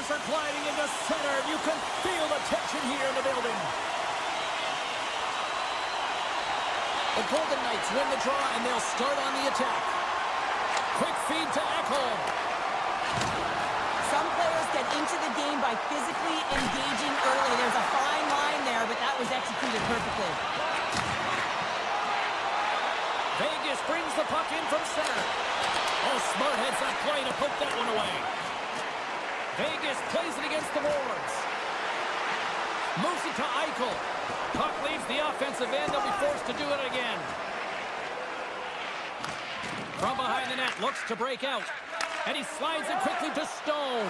Oilers are gliding into center. You can feel the tension here in the building. The Golden Knights win the draw, and they'll start on the attack. Quick feed to Ekholm. Some players get into the game by physically engaging early. There's a fine line there, but that was executed perfectly. Vegas brings the puck in from center. Oh, smart heads that play to poke that one away. Vegas plays it against the boards. Moves it to Eichel. Puck leaves the offensive end. They'll be forced to do it again. From behind the net, looks to break out. And he slides it quickly to Stone.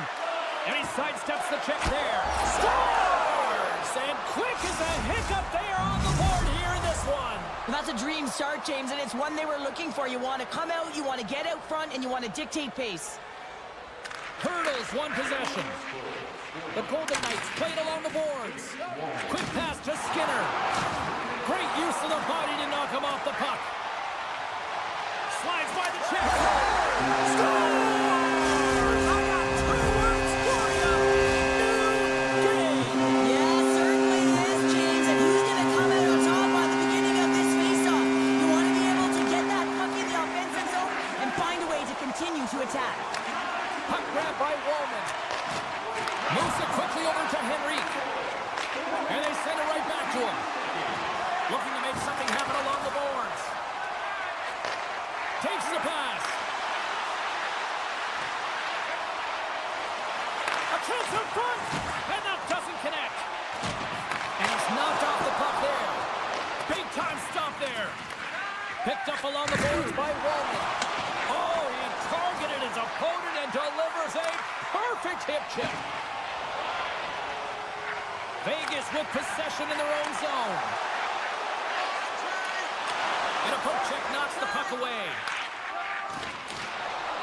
And he sidesteps the check there. Scores! And quick as a hiccup, they are on the board here in this one. Well, that's a dream start, James, and it's one they were looking for. You want to come out, you want to get out front, and you want to dictate pace. Hurdles one possession. The Golden Knights played along the boards. Quick pass to Skinner. Great use of the body to knock him off the puck. Slides by the check. Scores! I got 2 words for you. New game. Yeah, certainly is, James. And who's going to come out on top by the beginning of this faceoff? You want to be able to get that puck in the offensive zone and find a way to continue to attack. Puck grab by Wallman. Moves it quickly over to Henrique. And they send it right back to him. Looking to make something happen along the boards. Takes the pass. A chance in front. And that doesn't connect. And he's knocked off the puck there. Big time stop there. Picked up along the boards by Wallman. Oh, he targeted his opponent and delivers a perfect hip check. Vegas with possession in their own zone. And a poke check knocks the puck away.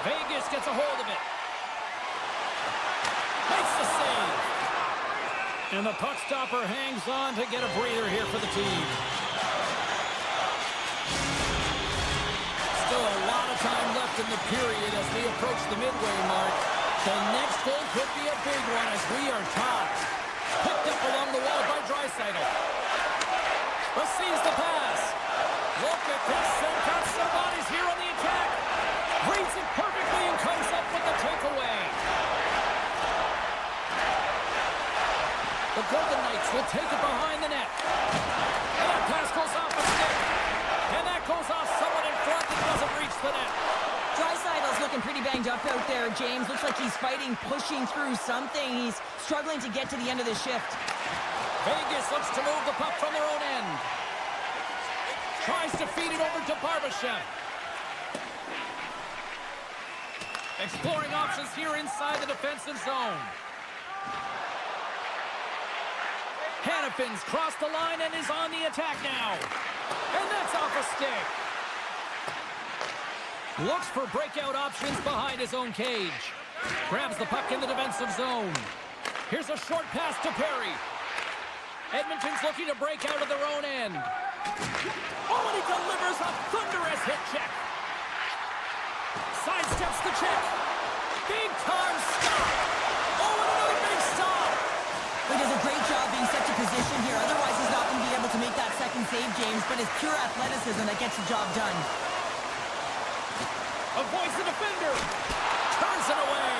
Vegas gets a hold of it. Makes the save. And the puck stopper hangs on to get a breather here for the team. Still a lot of time left in the period as we approach the midway mark. The next goal could be a big one as we are tied. Picked up along the wall by Draisaitl. Receives the pass. Look at this. They've got some bodies here on the attack. Reads it perfectly and comes up with the takeaway. The Golden Knights will take it behind the net. And that pass goes off a stick. And that goes off someone in front that doesn't reach the net. Draisaitl's looking pretty banged up out there, James. Looks like he's fighting, pushing through something. He's struggling to get to the end of the shift. Vegas looks to move the puck from their own end. Tries to feed it over to Barbashev. Exploring options here inside the defensive zone. Hannafin's crossed the line and is on the attack now. And that's off a stick. Looks for breakout options behind his own cage. Grabs the puck in the defensive zone. Here's a short pass to Perry. Edmonton's looking to break out of their own end. Oh, and he delivers a thunderous hit check. Sidesteps the check. Big time stop. Oh, and another big stop. He does a great job being set to position here. Otherwise, he's not going to be able to make that second save, James. But it's pure athleticism that gets the job done. Avoids the defender. Turns it away.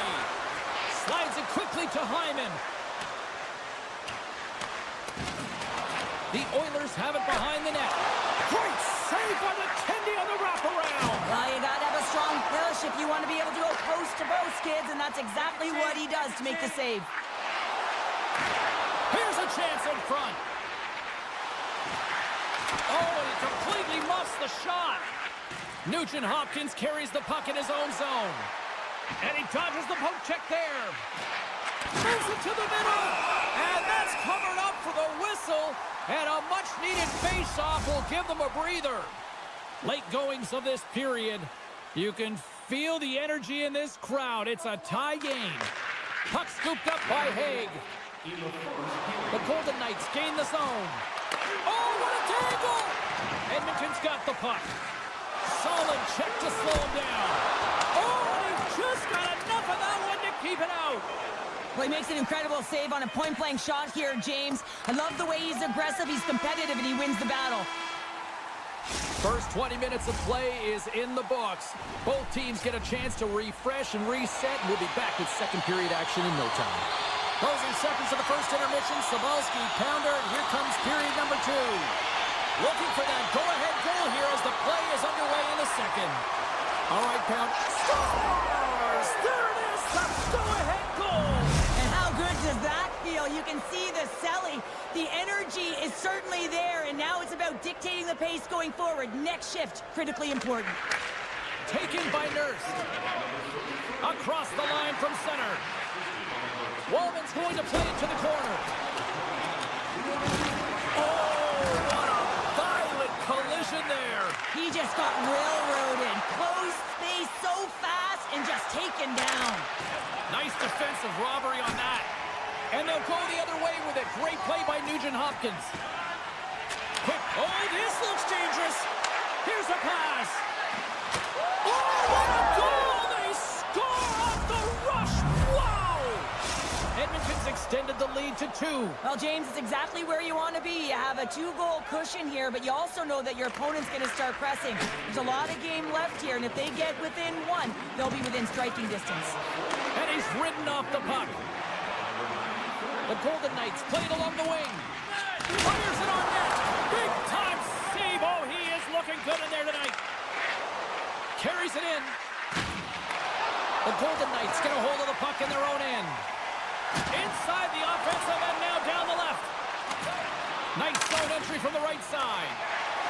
Slides it quickly to Hyman. The Oilers have it behind the net. Great save by the Kendi on the wraparound. Well, you got to have a strong push if you want to be able to go post to post, kids, and that's exactly what he does to make the save. Here's a chance in front. Oh, and he completely muffs the shot. Nugent Hopkins carries the puck in his own zone. And he dodges the poke check there. Moves it to the middle. And that's covered up for the whistle. And a much-needed face-off will give them a breather. Late goings of this period. You can feel the energy in this crowd. It's a tie game. Puck scooped up by Haig. The Golden Knights gain the zone. Oh, what a tangle! Edmonton's got the puck. Solid check to slow him down. Oh, and he just got enough of that one to keep it out. Well, he makes an incredible save on a point-blank shot here, James. I love the way he's aggressive, he's competitive, and he wins the battle. First 20 minutes of play is in the books. Both teams get a chance to refresh and reset. We'll be back with second period action in no time. Closing seconds of the first intermission. Sabalski, pounder, and here comes period number 2. Looking for that go-ahead goal here as the play is underway in the second. All right, Pound. Scores! There it is, the go-ahead goal! And how good does that feel? You can see the selling. The energy is certainly there, and now it's about dictating the pace going forward. Next shift, critically important. Taken by Nurse. Across the line from center. Wallman's going to play it to the corner. Oh, what a violent collision there. He just got railroaded. Closed space so fast and just taken down. Nice defensive robbery on that. And they'll go the other way with it. Great play by Nugent Hopkins. Quick. Oh, this looks dangerous. Here's a pass. Oh, what a goal! They score off the rush. Wow! Edmonton's extended the lead to 2. Well, James, it's exactly where you want to be. You have a 2-goal cushion here, but you also know that your opponent's going to start pressing. There's a lot of game left here, and if they get within 1, they'll be within striking distance. And he's ridden off the puck. The Golden Knights played along the wing. Fires it on net. Big time save. Oh, he is looking good in there tonight. Carries it in. The Golden Knights get a hold of the puck in their own end. Inside the offensive end now down the left. Nice zone entry from the right side.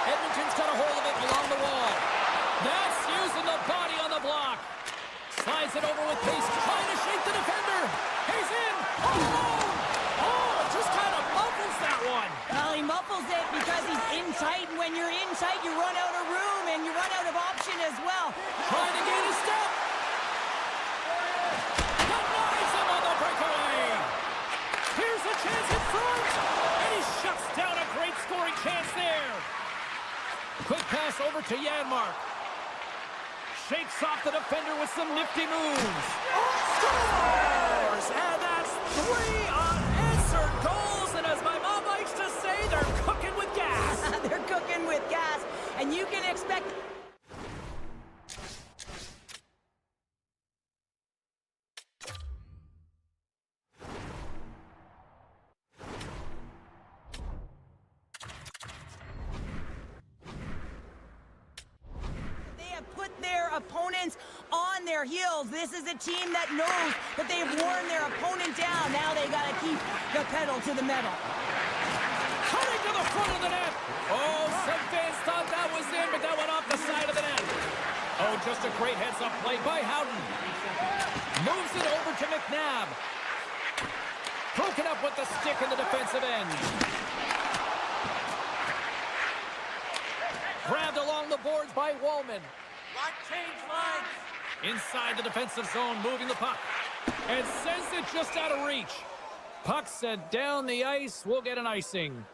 Edmonton's got a hold of it along the wall. That's using the body on the block. Slides it over with pace, trying to shake the defender. He's in. Oh! Just kind of muffles that one. Well, he muffles it because he's in tight, and when you're in tight, you run out of room, and you run out of option as well. Trying to gain a step. Denies him on the breakaway. Here's a chance in front, and he shuts down a great scoring chance there. Quick pass over to Janmark. Shakes off the defender with some nifty moves. Scores! And that's 3 unanswered goals, and as my mom likes to say, they're cooking with gas. They're cooking with gas, and you can expect... opponents on their heels. This is a team that knows that they've worn their opponent down. Now they got to keep the pedal to the metal. Cutting to the front of the net. Oh, some fans thought that was in, but that went off the side of the net. Oh, just a great heads-up play by Howden. Moves it over to McNabb. Broken up with the stick in the defensive end. Grabbed along the boards by Wallman. Change lines. Inside the defensive zone, moving the puck. And sends it just out of reach. Puck sent down the ice. We'll get an icing.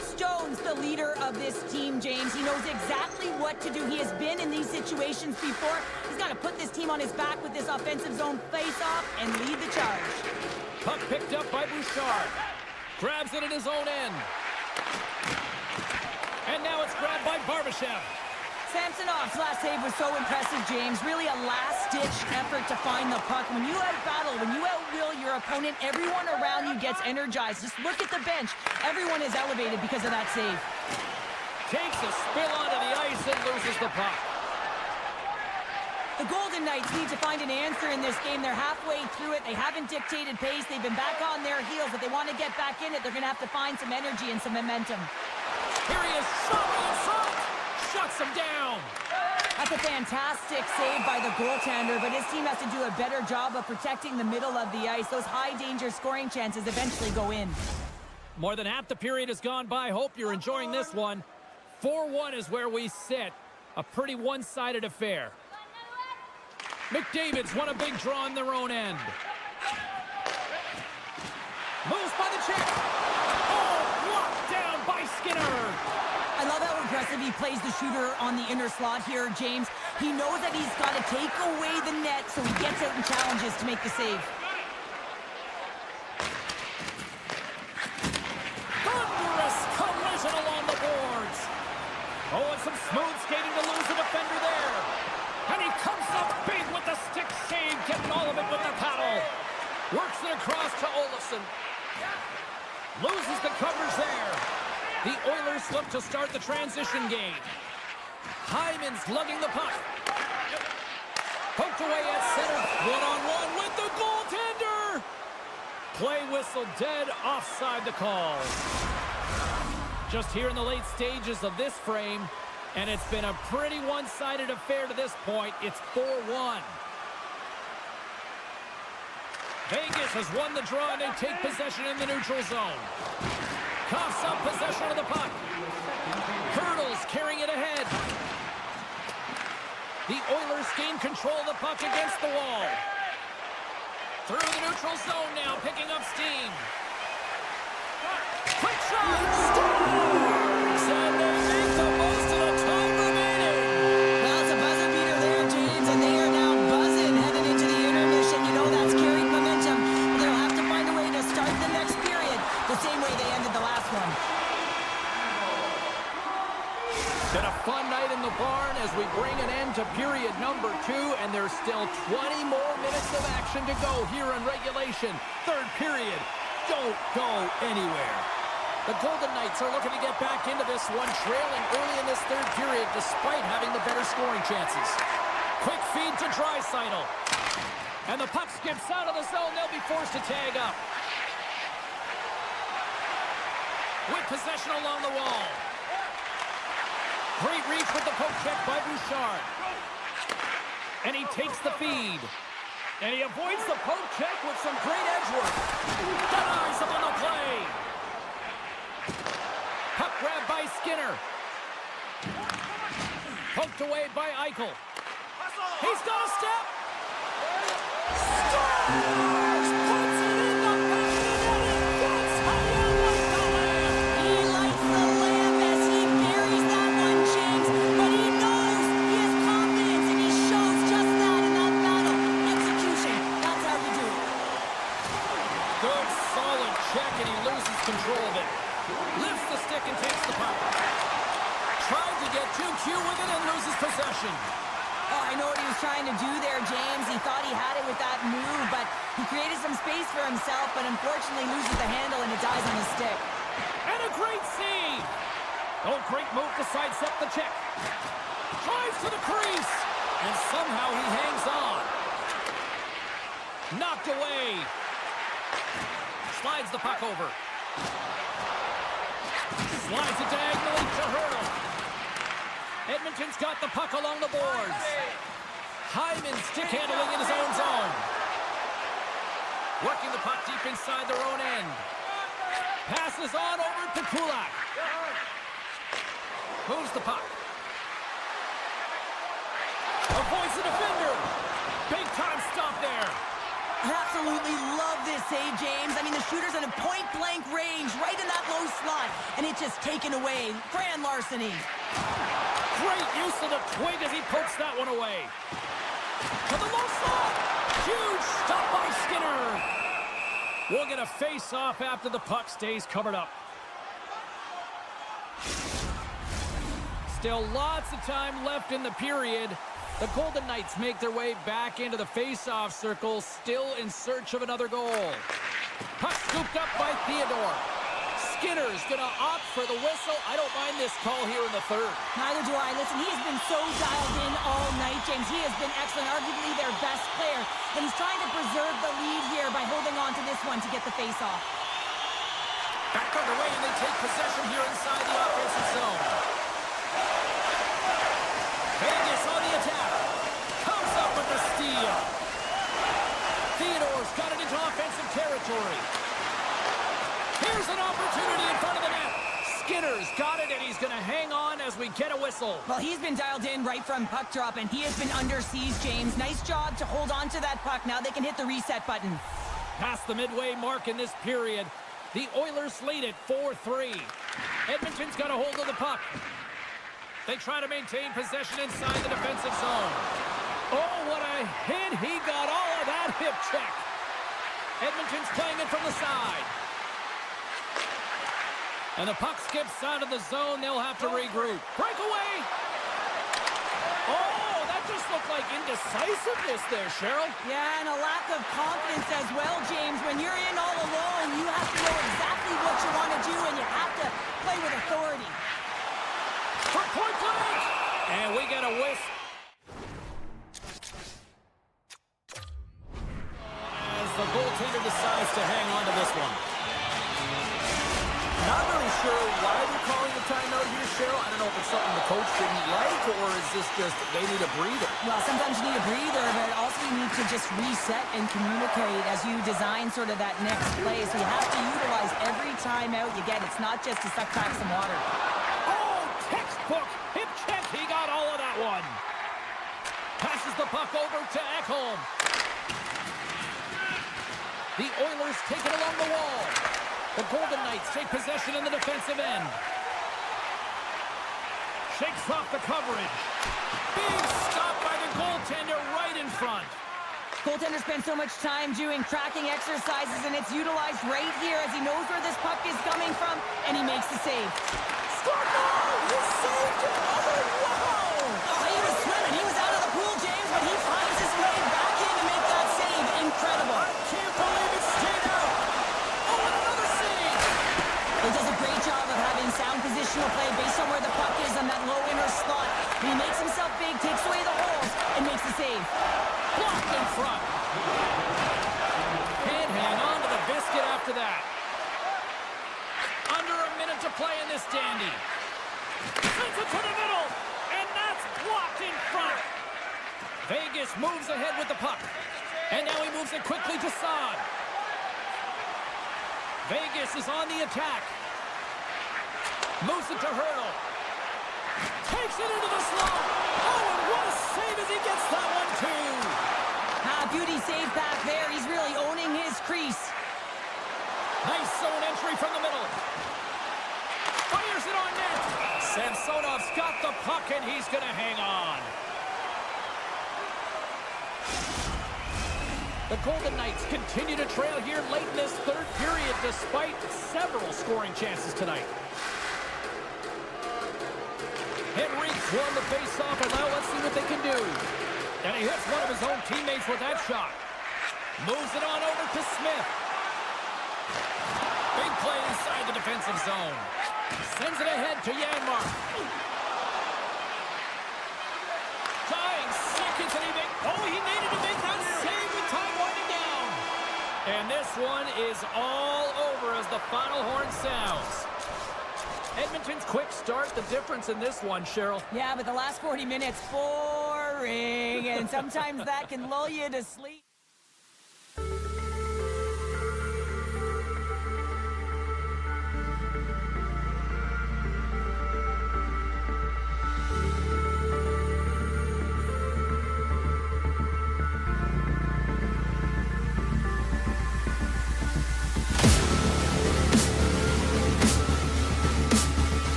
Stone's the leader of this team, James. He knows exactly what to do. He has been in these situations before. He's got to put this team on his back with this offensive zone face-off and lead the charge. Puck picked up by Bouchard. Grabs it in his own end. And now it's grabbed by Barbashev. Samsonov's last save was so impressive, James. Really a last-ditch effort to find the puck. When you out-battle, when you out-will your opponent, everyone around you gets energized. Just look at the bench. Everyone is elevated because of that save. Takes a spill onto the ice and loses the puck. The Golden Knights need to find an answer in this game. They're halfway through it. They haven't dictated pace. They've been back on their heels. If they want to get back in it, they're going to have to find some energy and some momentum. Here he is, shot in front. Shuts him down. That's a fantastic save by the goaltender, but his team has to do a better job of protecting the middle of the ice. Those high-danger scoring chances eventually go in. More than half the period has gone by. Hope you're enjoying this one. 4-1 is where we sit. A pretty one-sided affair. McDavid's won a big draw on their own end. Moves by the check. Oh, blocked down by Skinner. I love how impressive he plays the shooter on the inner slot here, James. He knows that he's got to take away the net, so he gets out and challenges to make the save. Thunderous collision along the boards. Oh, and some smooth skating to lose the defender there. And he comes up big with the stick save, getting all of it with the paddle. Works it across to Olofsson. Loses the coverage there. The Oilers look to start the transition game. Hyman's lugging the puck. Poked away at center. One-on-one with the goaltender. Play whistle dead, offside the call. Just here in the late stages of this frame, and it's been a pretty one-sided affair to this point. It's 4-1. Vegas has won the draw, and they take possession in the neutral zone. Coughs up possession of the puck. Hurdles carrying it ahead. The Oilers gain control of the puck against the wall. Through the neutral zone now, picking up steam. Quick shot! Scores! And they make the most of the time remaining. Well, it's a buzzer beater there, James, and they are now buzzing heading into the intermission. You know that's carried momentum. They'll have to find a way to start the next period the same way they ended the last one. Been a fun night in the barn as we bring an end to period number 2, and there's still 20 more minutes of action to go here in regulation. Third period. Don't go anywhere. The Golden Knights are looking to get back into this one, trailing early in this third period despite having the better scoring chances. Quick feed to Draisaitl. And the puck skips out of the zone. They'll be forced to tag up. With possession along the wall. Great reach with the poke check by Bouchard. And he takes the feed. And he avoids the poke check with some great edge work. Denies him on the play. Puck grab by Skinner. Poked away by Eichel. He's got a step. Scores! Puts it in the back of the net. That's how you like the lamp. He likes the lamp as he buries that one, James, but he knows he has confidence, and he shows just that in that battle. Execution, that's how you do it. Good, solid check, and he loses control of it. Lifts the stick and takes the puck. Tried to get too cute with it and loses possession. Oh, I know what he was trying to do there, James. He thought he had it with that move, but he created some space for himself, but unfortunately loses the handle and it dies on his stick. And a great save. Oh, great move to sidestep the check. Drives to the crease. And somehow he hangs on. Knocked away. Slides the puck over. Slides it diagonally to Hurdle. Edmonton's got the puck along the boards. Hyman stick handling in his own zone. Working the puck deep inside their own end. Passes on over to Kulak. Moves the puck. Avoids the defender. Big time stop there. I absolutely love this save, James. I mean, the shooter's in a point-blank range, right in that low slot, and it's just taken away. Grand larceny. Great use of the twig as he pokes that one away. To the low slot. Huge stop by Skinner. We'll get a face-off after the puck stays covered up. Still lots of time left in the period. The Golden Knights make their way back into the face-off circle, still in search of another goal. Puck scooped up by Theodore. Skinner's gonna opt for the whistle. I don't mind this call here in the third. Neither do I. Listen, he has been so dialed in all night, James. He has been excellent, arguably their best player. And he's trying to preserve the lead here by holding on to this one to get the face-off. Back underway, and they take possession here inside the offensive zone. Vegas on the attack. Comes up with the steal. Theodore's got it into offensive territory. Here's an opportunity in front of the net. Skinner's got it, and he's going to hang on as we get a whistle. Well, he's been dialed in right from puck drop, and he has been under siege, James. Nice job to hold on to that puck. Now they can hit the reset button. Past the midway mark in this period, the Oilers lead it 4-3. Edmonton's got a hold of the puck. They try to maintain possession inside the defensive zone. Oh, what a hit. He got all of that hip check. Edmonton's playing it from the side. And the puck skips out of the zone. They'll have to regroup. Breakaway. Oh, that just looked like indecisiveness there, Cheryl. Yeah, and a lack of confidence as well, James. When you're in all alone, you have to know exactly what you want to do, and you have to play with authority. For point blank. And we get a whisk. As the goaltender decides to hang on to this one. Not really sure why they're calling a timeout here, Cheryl. I don't know if it's something the coach didn't like, or is this just they need a breather? Well, sometimes you need a breather, but also you need to just reset and communicate as you design sort of that next play. So you have to utilize every timeout you get. It's not just to suck back some water. Oh, textbook hip check. He got all of that one. Passes the puck over to Ekholm. The Oilers take it along the wall. The Golden Knights take possession in the defensive end. Shakes off the coverage. Big stop by the goaltender right in front. Goaltender spends so much time doing tracking exercises, and it's utilized right here as he knows where this puck is coming from, and he makes the save. Score goal! He saved it! Oh, wow! He was swimming. He was out of the pool, James, but he finds his way back in to make that save. Incredible. I can't believe it stayed out! Oh, and another save! He does a great job of having sound positional play based on where the puck is on that low inner slot. He makes himself big, takes away the holes, and makes the save. Blocked in front. Can't hang on to the biscuit after that. Under a minute to play in this dandy. Sends it to the middle, and that's blocked in front. Vegas moves ahead with the puck, and now he moves it quickly to Saad. Vegas is on the attack. Moves it to Hurdle. Takes it into the slot. Oh, and what a save as he gets that one, too. Beauty save back there. He's really owning his crease. Nice zone entry from the middle. Fires it on net. Samsonov's got the puck, and he's going to hang on. The Golden Knights continue to trail here late in this third period despite several scoring chances tonight. Henrique's won the faceoff, and now let's see what they can do. And he hits one of his own teammates with that shot. Moves it on over to Smith. Big play inside the defensive zone. Sends it ahead to Janmark. Dying seconds, and he needed to make that save with time winding down. And this one is all over as the final horn sounds. Edmonton's quick start, the difference in this one, Cheryl. Yeah, but the last 40 minutes, boring, and sometimes that can lull you to sleep.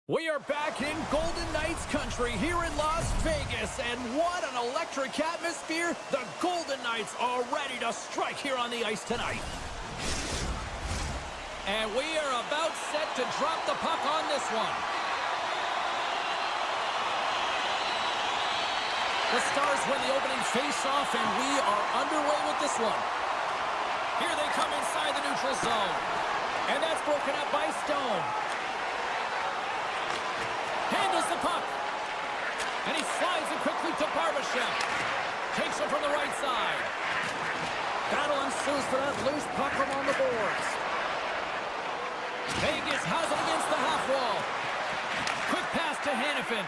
We are back in Golden Knights country here in Las Vegas, and what an electric atmosphere. The Golden Knights are ready to strike here on the ice tonight. And we are about set to drop the puck on this one. The Stars win the opening face-off, and we are underway with this one. Here they come inside the neutral zone. And that's broken up by Stone. Handles the puck. And he slides it quickly to Barbashev. Takes it from the right side. Battle ensues for that loose puck along the boards. Vegas has it against the half wall. Quick pass to Hannafin.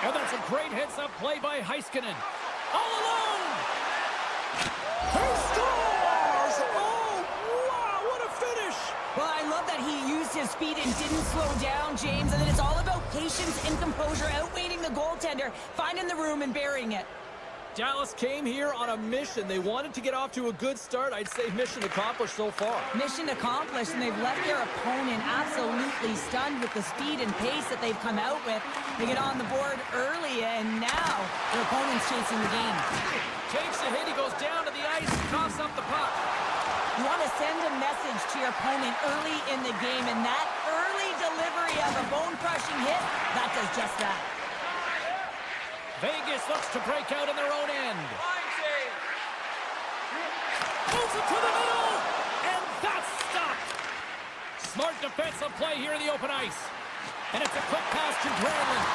And that's a great heads-up play by Heiskanen. All alone! He scores! Oh, wow, what a finish! Well, I love that he used his speed and didn't slow down, James. And then it's all about patience and composure, outweighing the goaltender, finding the room and burying it. Dallas came here on a mission. They wanted to get off to a good start. I'd say mission accomplished so far. Mission accomplished, and they've left their opponent absolutely stunned with the speed and pace that they've come out with. They get on the board early, and now their opponent's chasing the game. Takes a hit, he goes down to the ice, coughs up the puck. You want to send a message to your opponent early in the game, and that early delivery of a bone-crushing hit, that does just that. Vegas looks to break out in their own end. Moves it to the middle, and that's stopped. Smart defensive play here in the open ice. And it's a quick pass to Granlund.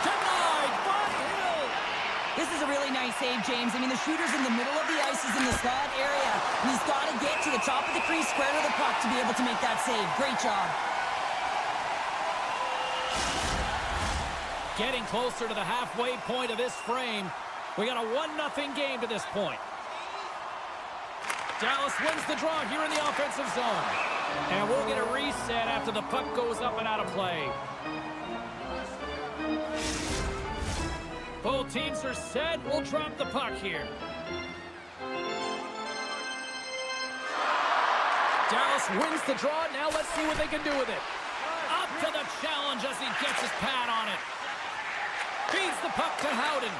Denied by Hill. This is a really nice save, James. I mean, the shooter's in the middle of the ice. He's in the slot area. And he's got to get to the top of the crease, square to the puck to be able to make that save. Great job. Getting closer to the halfway point of this frame. We got a 1-0 game to this point. Dallas wins the draw here in the offensive zone. And we'll get a reset after the puck goes up and out of play. Both teams are set. We'll drop the puck here. Dallas wins the draw. Now let's see what they can do with it. Up to the challenge as he gets his pad on it. Feeds the puck to Howden.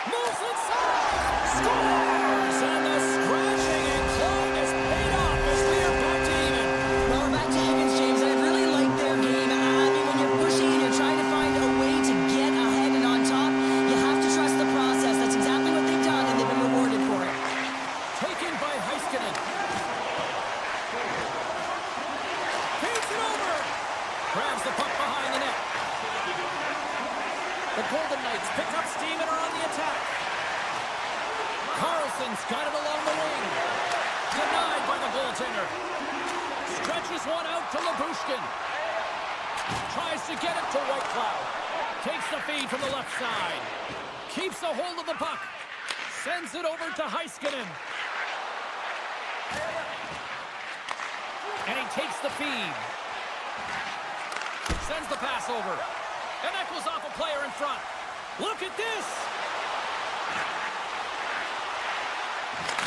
Moves inside. Scores! And the scratching and clawing is paid off as we are back to even. Well, we're back to evens, James. I really like their game. I mean, when you're pushing and you're trying to find a way to get ahead and on top, you have to trust the process. That's exactly what they've done, and they've been rewarded for it. Taken by Heiskanen. Feeds it over. Grabs the puck behind the net. The Golden Knights pick up steam and are on the attack. Carlson's got it along the wing. Denied by the goaltender. Stretches one out to Labushkin. Tries to get it to Whitecloud. Takes the feed from the left side. Keeps a hold of the puck. Sends it over to Heiskanen. And he takes the feed. Sends the pass over. And that goes off a player in front. Look at this!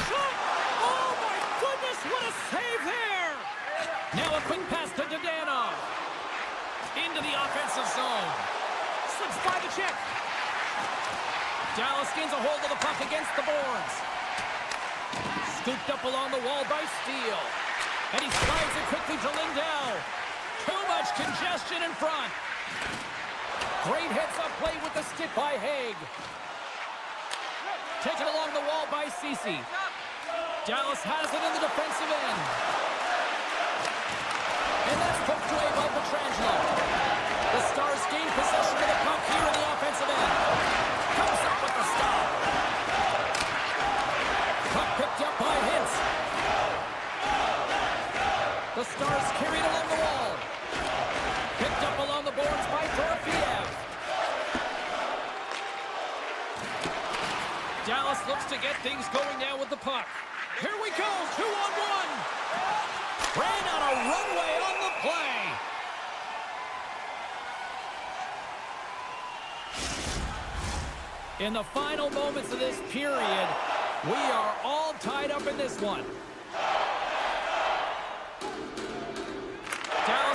Shot! Oh my goodness, what a save there! Now a quick pass to Dadonov. Into the offensive zone. Slips by the check. Dallas gains a hold of the puck against the boards. Scooped up along the wall by Steele. And he slides it quickly to Lindell. Too much congestion in front. Great heads-up play with the stick by Haig. Taken along the wall by Ceci. Dallas has it in the defensive end. And that's poked away by Pietrangelo. The Stars gain possession of the puck here in the offensive end. Comes up with the stop. Puck picked up by Hintz. The Stars carried along the wall. Picked up along the boards by Dorofeev. Dallas looks to get things going now with the puck. Here we go, 2-on-1. Ran on a runway on the play. In the final moments of this period, we are all tied up in this one.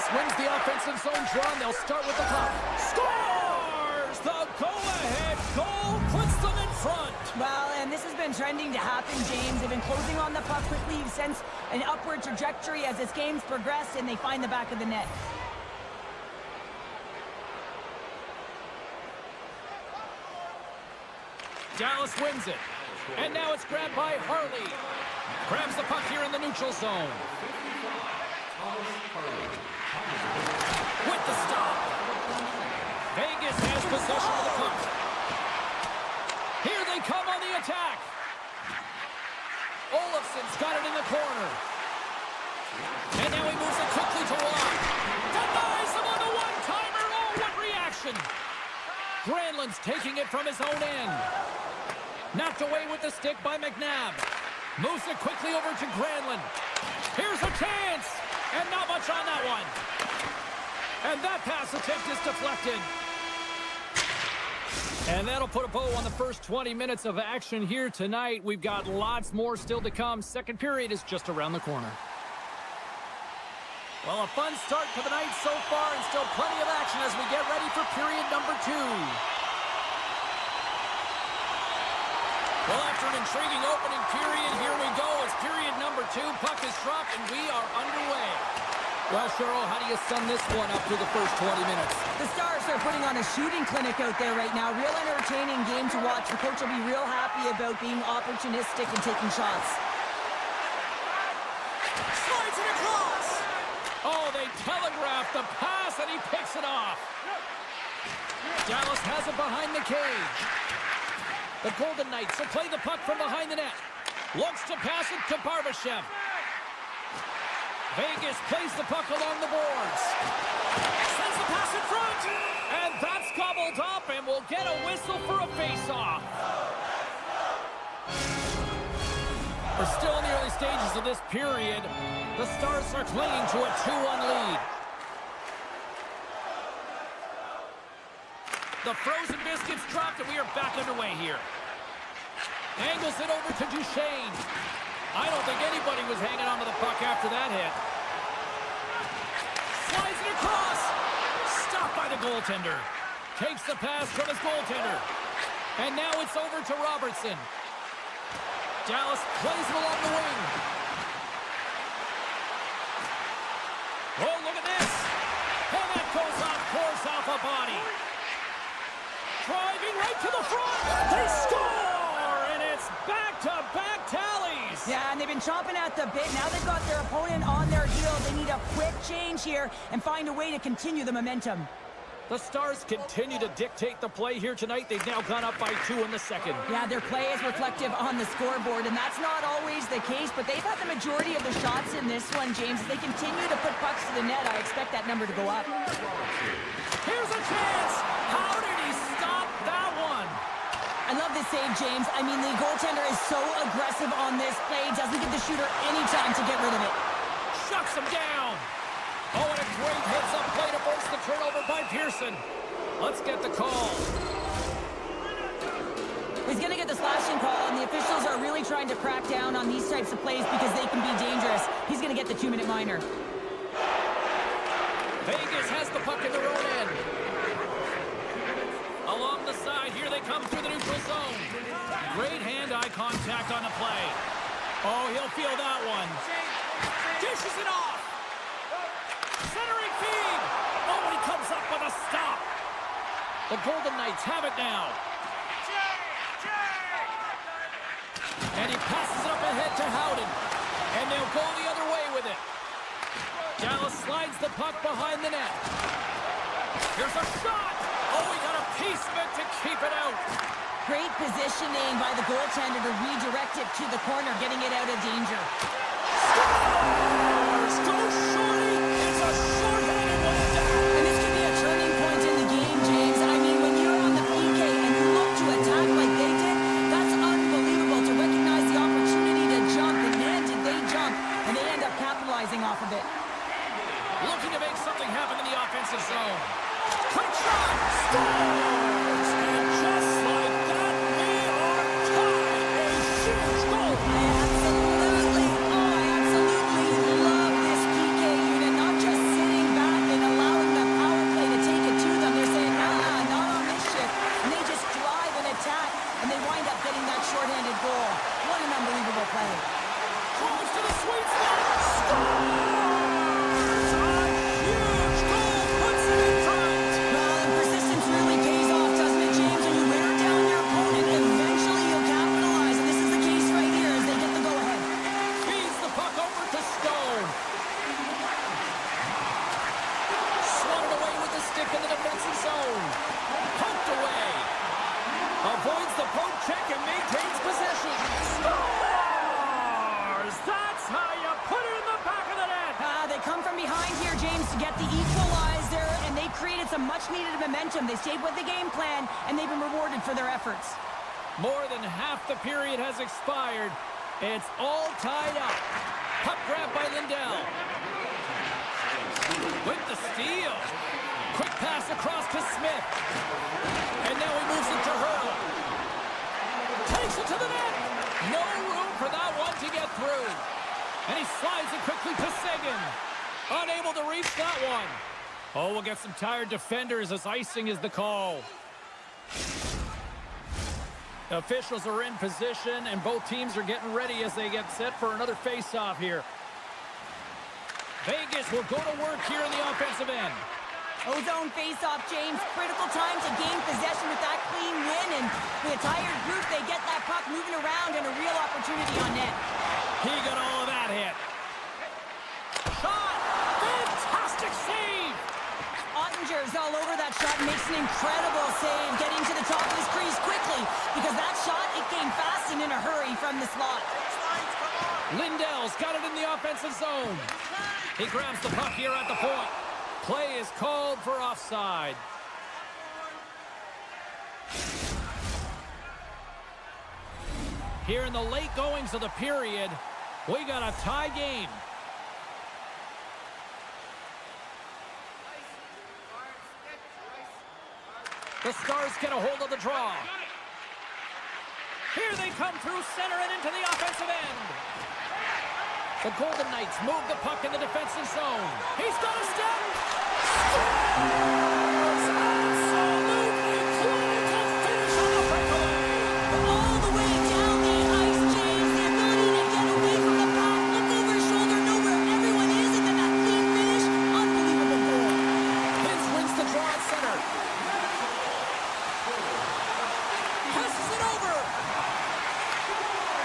Dallas wins the offensive zone draw, and they'll start with the puck. Scores! The go-ahead goal puts them in front. Well, and this has been trending to happen, James. They've been closing on the puck quickly. You sense an upward trajectory as this game's progressed, and they find the back of the net. Dallas wins it. And now it's grabbed by Harley. Grabs the puck here in the neutral zone. With the stop. Vegas has possession of the puck. Here they come on the attack. Olofsson's got it in the corner. And now he moves it quickly to Watt. Denies him on the one-timer. Oh, what reaction. Granlund's taking it from his own end. Knocked away with the stick by McNabb. Moves it quickly over to Granlund. Here's a chance. And not much on that one. And that pass attempt is deflected. And that'll put a bow on the first 20 minutes of action here tonight. We've got lots more still to come. Second period is just around the corner. Well, a fun start to the night so far, and still plenty of action as we get ready for period number 2. Well, after an intriguing opening period, here we go. It's period number 2. Puck is dropped, and we are underway. Well, Cheryl, how do you sum this one up through the first 20 minutes? The Stars are putting on a shooting clinic out there right now. Real entertaining game to watch. The coach will be real happy about being opportunistic and taking shots. Slides it across. Oh, they telegraph the pass, and he picks it off. Dallas has it behind the cage. The Golden Knights will play the puck from behind the net. Looks to pass it to Barbashev. Vegas plays the puck along the boards. Sends the pass in front. And that's gobbled up, and we'll get a whistle for a face-off. We're still in the early stages of this period. The Stars are clinging to a 2-1 lead. The frozen biscuits dropped, and we are back underway here. Angles it over to Duchesne. I don't think anybody was hanging onto the puck after that hit. Slides it across. Stopped by the goaltender. Takes the pass from his goaltender. And now it's over to Robertson. Dallas plays it along the wing. Oh, look at this. And that goes off, pours off a body. Driving right to the front. They score! And it's back-to-back tallies. Yeah, and they've been chomping at the bit. Now they've got their opponent on their heels. They need a quick change here and find a way to continue the momentum. The Stars continue to dictate the play here tonight. They've now gone up by 2 in the second. Yeah, their play is reflective on the scoreboard, and that's not always the case, but they've had the majority of the shots in this one, James. If they continue to put pucks to the net, I expect that number to go up. Here's a chance. How did he stop that one? I love this save, James. I mean, the goaltender is so aggressive on this play. Doesn't give the shooter any time to get rid of it. Shuts him down. Oh, and a great heads-up play to force the turnover by Pearson. Let's get the call. He's going to get the slashing call, and the officials are really trying to crack down on these types of plays because they can be dangerous. He's going to get the 2-minute minor. Vegas has the puck in their own end. Along the side, here they come through the neutral zone. Great hand-eye contact on the play. Oh, he'll feel that one. Dishes it off. Centering feed. Oh, he comes up with a stop. The Golden Knights have it now. And he passes it up ahead to Howden. And they'll go the other way with it. Dallas slides the puck behind the net. Here's a shot. Oh, he got a piece of it to keep it out. Great positioning by the goaltender to redirect it to the corner, getting it out of danger. Scores! Go Shorty! It's a short-handed one down. And this could be a turning point in the game, James. I mean, when you're on the PK and you look to attack like they did, that's unbelievable to recognize the opportunity to jump. And man, did they jump, and they end up capitalizing off of it. Looking to make something happen in the offensive zone. Quick shot! Scores! And just like that, we are tied. A huge goal. I absolutely love this PK unit. Not just sitting back from behind here, James, to get the equalizer, and they created some much-needed momentum. They stayed with the game plan, and they've been rewarded for their efforts. More than half the period has expired. It's all tied up. Puck grab by Lindell. With the steal. Quick pass across to Smith. And now he moves it to Hurl. Takes it to the net. No room for that one to get through. And he slides it quickly to Seguin. Unable to reach that one. Oh, we'll get some tired defenders as icing is the call. Officials are in position, and both teams are getting ready as they get set for another face-off here. Vegas will go to work here in the offensive end. Ozone face-off, James. Critical time to gain possession with that clean win, and with a tired group, they get that puck moving around and a real opportunity on net. He got all of that hit. Shot! Fantastic save! Ottinger's all over that shot and makes an incredible save, getting to the top of his crease quickly, because that shot, it came fast and in a hurry from the slot. Lindell's got it in the offensive zone. He grabs the puck here at the point. Play is called for offside. Here in the late goings of the period, we got a tie game. The Stars get a hold of the draw. Here they come through center and into the offensive end. The Golden Knights move the puck in the defensive zone. He's got a step. Scores! Absolutely clinical finish on the breakaway. All the way down the ice, James. The ability to get away from the puck, look over his shoulder, know where everyone is, and then that clean finish. Unbelievable goal. Vince wins the draw at center. Passes it over.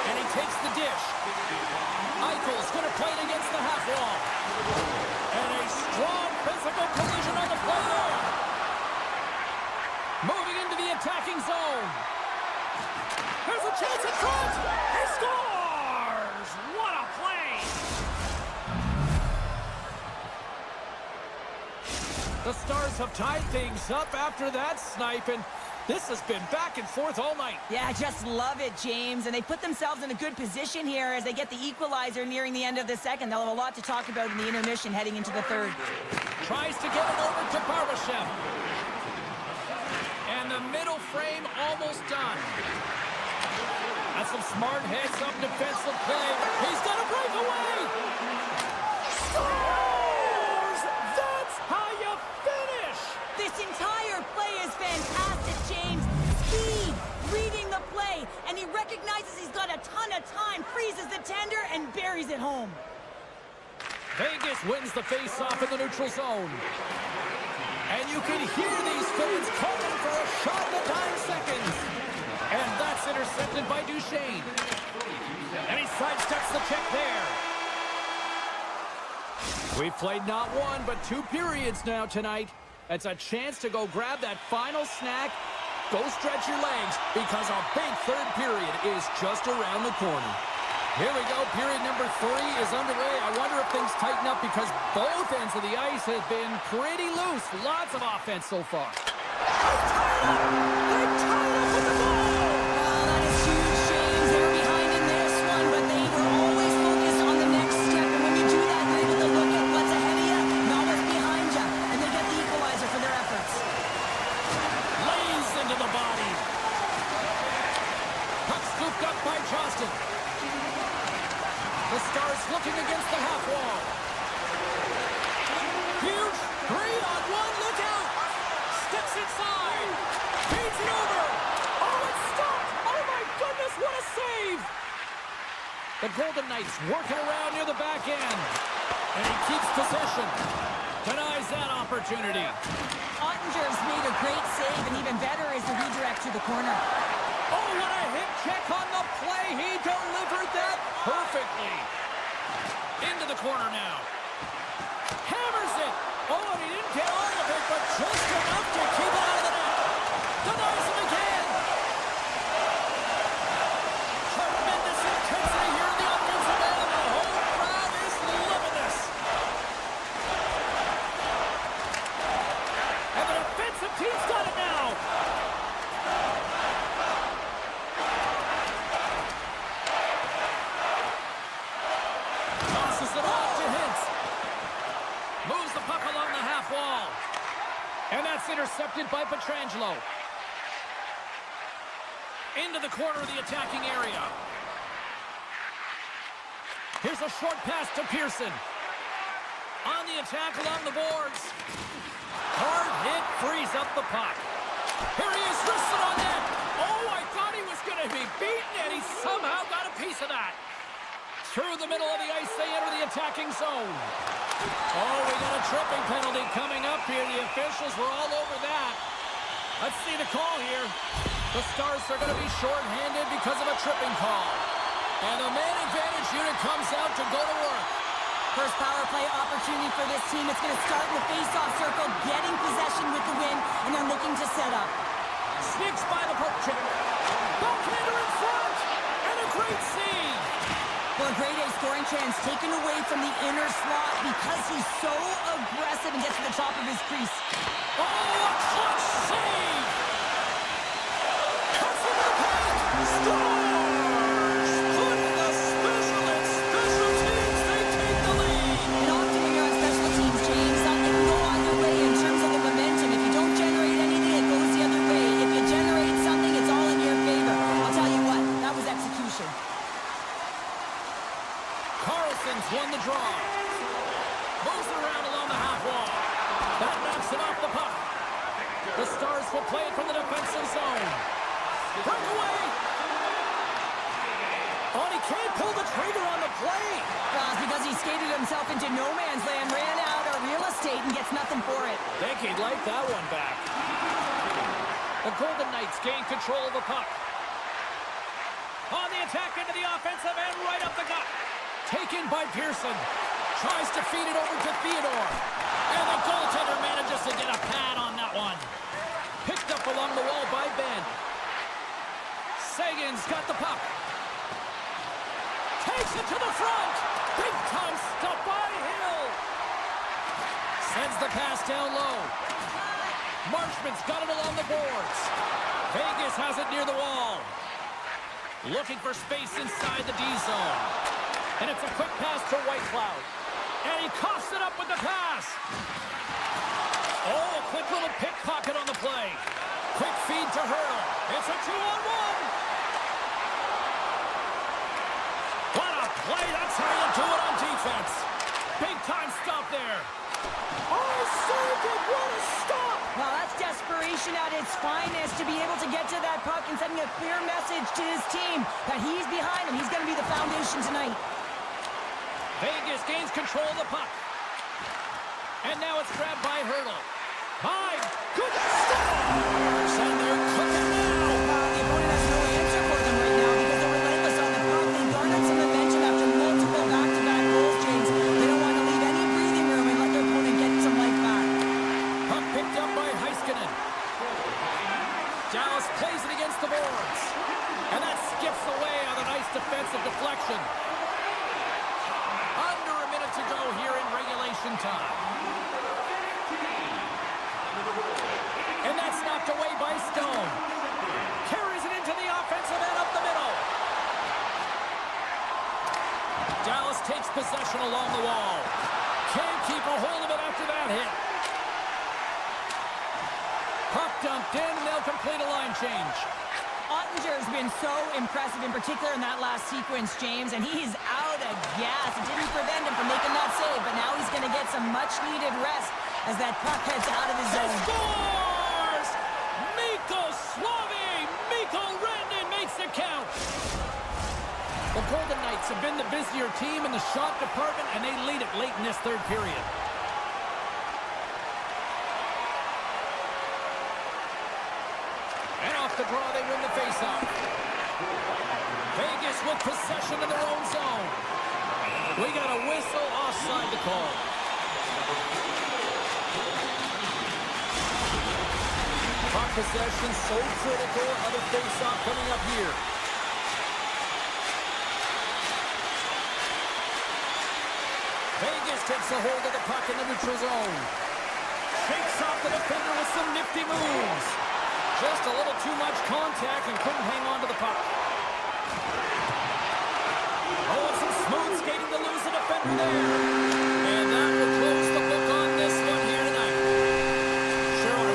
And he takes the dish. Eichel's going to play it against the half wall. And a strong physical collision on the play there. Moving into the attacking zone. There's a chance in front. He scores! What a play! The Stars have tied things up after that snipe, and this has been back and forth all night. Yeah, I just love it, James. And they put themselves in a good position here as they get the equalizer nearing the end of the second. They'll have a lot to talk about in the intermission heading into the third. Tries to get it over to Barbashev. And the middle frame almost done. That's some smart heads-up defensive play. He's got a breakaway! Scores! That's how you finish! This entire play is fantastic, James. Speed, reading the play, and he recognizes he's got a ton of time, freezes the tender, and buries it home. Vegas wins the face-off in the neutral zone. And you can hear these fans calling for a shot in the dying seconds. And that's intercepted by Duchesne. And he sidesteps the check there. We've played not one, but two periods now tonight. It's a chance to go grab that final snack. Go stretch your legs, because a big third period is just around the corner. Here we go. Period number 3 is underway. I wonder if things tighten up, because both ends of the ice have been pretty loose. Lots of offense so far. They tied up with the ball! Well, that is huge, James. They were behind in this one, but they were always focused on the next step. And when you do that, you're able to look at what's ahead of you, not what's behind you. And they get the equalizer for their efforts. Lays into the body. Puck scooped up by Johnston. The Stars looking against the half wall. Huge 3-on-1, look out! Steps inside. Feeds it over. Oh, it's stopped! Oh my goodness, what a save! The Golden Knights working around near the back end. And he keeps possession. Denies that opportunity. Ottinger's made a great save, and even better is the redirect to the corner. Oh, what a hit check on the play. He delivered that perfectly. Into the corner now. Hammers it. Oh, and he didn't get all of it, but just enough to keep it out of the net. Denies him again. Tremendous intensity here in the offensive end, and the whole crowd is loving this. And that's intercepted by Pietrangelo. Into the corner of the attacking area. Here's a short pass to Pearson. On the attack along the boards. Hard hit, frees up the puck. Here he is, wristed on net. Oh, I thought he was going to be beaten, and he somehow got a piece of that. Through the middle of the ice, they enter the attacking zone. Oh, we got a tripping penalty coming up here. The officials were all over that. Let's see the call here. The Stars are going to be shorthanded because of a tripping call. And the man advantage unit comes out to go to work. First power play opportunity for this team. It's going to start in the face-off circle, getting possession with the win, and they're looking to set up. Sneaks by the poke check. Backhander in front, and a great save. Well, a grade A scoring chance taken away from the inner slot because he's so aggressive and gets to the top of his crease. Oh, a clutch save! Cuts into the paint. Stars putting the special and special teams. They take the lead. And often when you're on special teams, James, something can go either way in terms of the momentum. If you don't generate anything, it goes the other way. If you generate something, it's all in your favor. I'll tell you what, that was execution. Carlson's won the draw. Moves it around along the half wall. That knocks it off the puck. The Stars will play it from the defensive zone. Breakaway! Oh, he can't pull the trigger on the play. Well, it's because he skated himself into no man's land, ran out of real estate, and gets nothing for it. Think he'd like that one back. The Golden Knights gain control of the puck. On the attack into the offensive end, right up the gut. Taken by Pearson. Tries to feed it over to Theodore. And the goaltender manages to get a pad on that one. Picked up along the wall by Ben. Sagan's got the puck. Takes it to the front. Big time stop by Hill. Sends the pass down low. Marshman's got it along the boards. Vegas has it near the wall. Looking for space inside the D zone. And it's a quick pass to Whitecloud. And he coughs it up with the pass. Oh, a quick little pickpocket on the play. Quick feed to Hurdle. It's a 2-on-1. What a play. That's how you do it on defense. Big time stop there. Oh, so good. What a stop. Well, that's desperation at its finest to be able to get to that puck and sending a clear message to his team that he's behind him. He's going to be the foundation tonight. Vegas gains control of the puck. And now it's grabbed by Hurdle. High. Good Stars. And they're cooking now. The opponent has no answer for them right now because they're relentless on the puck. They garnered some momentum after multiple back-to-back goals, James. They don't want to leave any breathing room and let their opponent get some life back. Puck picked up by Heiskanen. Dallas plays it against the boards. And that skips away on a nice defensive deflection. Under a minute to go here in regulation time. And that's knocked away by Stone. Carries it into the offensive end up the middle. Dallas takes possession along the wall. Can't keep a hold of it after that hit. Puck dumped in, and they'll complete a line change. Ottinger's been so impressive, in particular in that last sequence, James, and he's out of gas. It didn't prevent him from making that save, but now he's going to get some much-needed rest as that puck heads out of his zone. He scores! Mikko Suave! Mikko Rantanen makes it count! The Golden Knights have been the busier team in the shot department, and they lead it late in this third period. And off the draw, they win the faceoff. Vegas with possession in their own zone. We got a whistle offside to call. Puck possession so critical. Another faceoff coming up here. Vegas takes a hold of the puck in the neutral zone. Shakes off the defender with some nifty moves. Just a little too much contact and couldn't hang on to the puck. Oh, and some smooth skating to lose the defender there. And that will close the book on this one here tonight. Cheryl,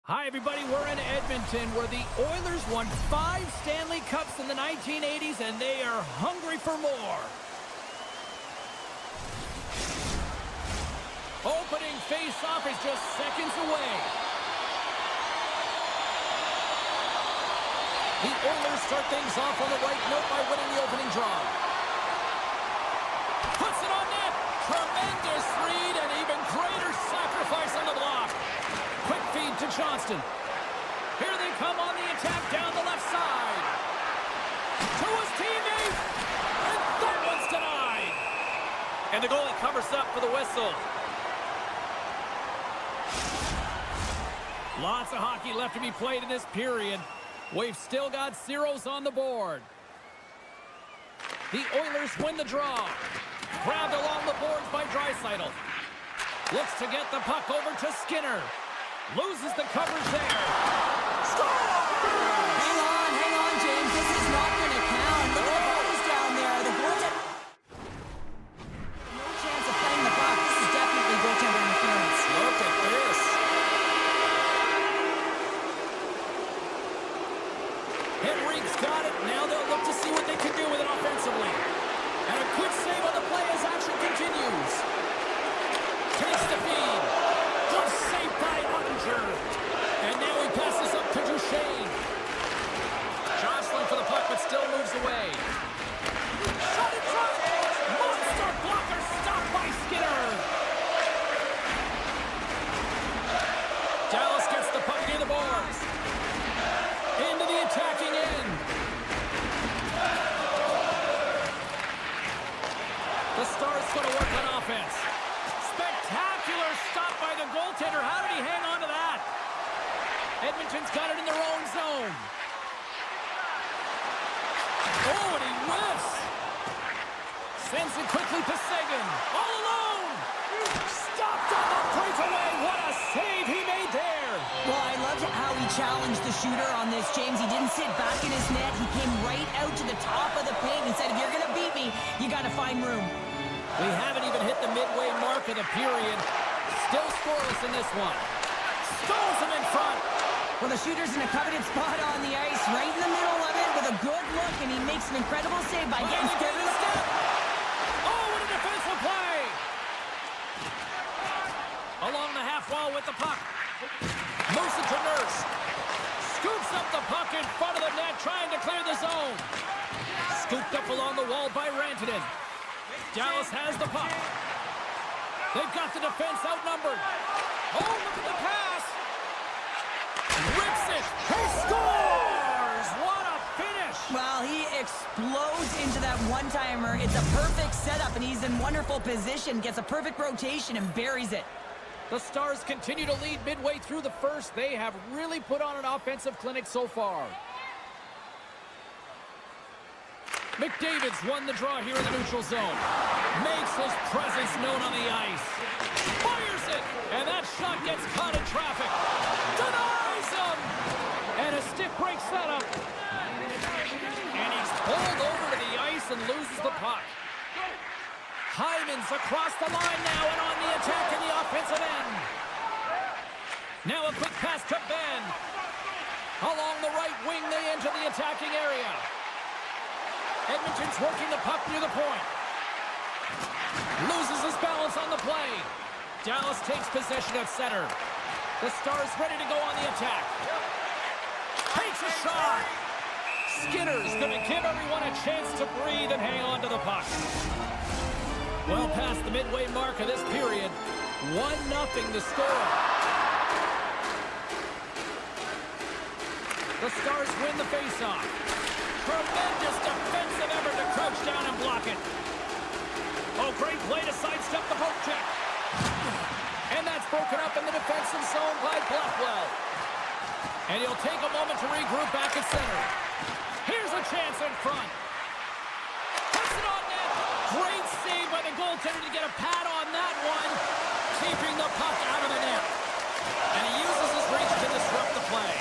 Hi, everybody. We're in Edmonton, where the Oilers won 5 Stanley Cups in the 1980s, and they are hungry for more. Opening face-off is just seconds away. The Oilers start things off on the right note by winning the opening draw. Puts it on net. Tremendous read and even greater sacrifice on the block. Quick feed to Johnston. Here they come on the attack down the left side. To his teammate. And that one's denied. And the goalie covers up for the whistle. Lots of hockey left to be played in this period. We've still got zeros on the board. The Oilers win the draw. Grabbed along the boards by Draisaitl. Looks to get the puck over to Skinner. Loses the coverage there. Score! Hang on, James. This is not going to count. Look at the bodies down there. The goaltender... No chance of playing the puck. This is definitely goaltender interference. Look at this. Henrique's got it. Now they'll look to see what they can do with it offensively. And a good save on the play as action continues. Takes the feed. Good save by Ottinger. And now he passes up to Duchesne. Jostling for the puck, but still moves away. Shot in front. Monster blocker stopped by Skinner. Dallas gets the puck near the boards. Into the attacking end. The Stars going to work on offense. Spectacular stop by the goaltender. How did he hang on to that? Edmonton's got it in their own zone. Oh, and he whiffs. Sends it quickly to Seguin. All alone. Stopped on the breakaway. What a save he made there. Well, I loved how he challenged the shooter on this, James. He didn't sit back in his net. He came right out to the top of the paint and said, if you're going to beat me, you got to find room. We haven't even hit the midway mark of the period. Still scoreless in this one. Stalls him in front. Well, the shooter's in a coveted spot on the ice, right in the middle of it with a good look, and he makes an incredible save by getting scared of the step. Oh, what a defensive play. Along the half wall with the puck. Moves it to Nurse. Scoops up the puck in front of the net, trying to clear the zone. Scooped up along the wall by Rantanen. Dallas has the puck. They've got the defense outnumbered. Oh, look at the pass. Rips it. He scores! What a finish! Well, he explodes into that one-timer. It's a perfect setup, and he's in wonderful position. Gets a perfect rotation and buries it. The Stars continue to lead midway through the first. They have really put on an offensive clinic so far. McDavid's won the draw here in the neutral zone. Makes his presence known on the ice. Fires it! And that shot gets caught in traffic. Denies him! And a stick break setup. And he's pulled over to the ice and loses the puck. Hyman's across the line now and on the attack in the offensive end. Now a quick pass to Ben. Along the right wing, they enter the attacking area. Edmonton's working the puck near the point. Loses his balance on the play. Dallas takes possession at center. The Stars ready to go on the attack. Takes a shot. Skinner's going to give everyone a chance to breathe and hang on to the puck. Well past the midway mark of this period. 1-0 the score. The Stars win the faceoff. Tremendous defensive effort to crouch down and block it. Oh, great play to sidestep the poke check. And that's broken up in the defensive zone by Blackwell. And he'll take a moment to regroup back at center. Here's a chance in front. Puts it on net. Great save by the goaltender to get a pad on that one. Keeping the puck out of the net. And he uses his reach to disrupt the play.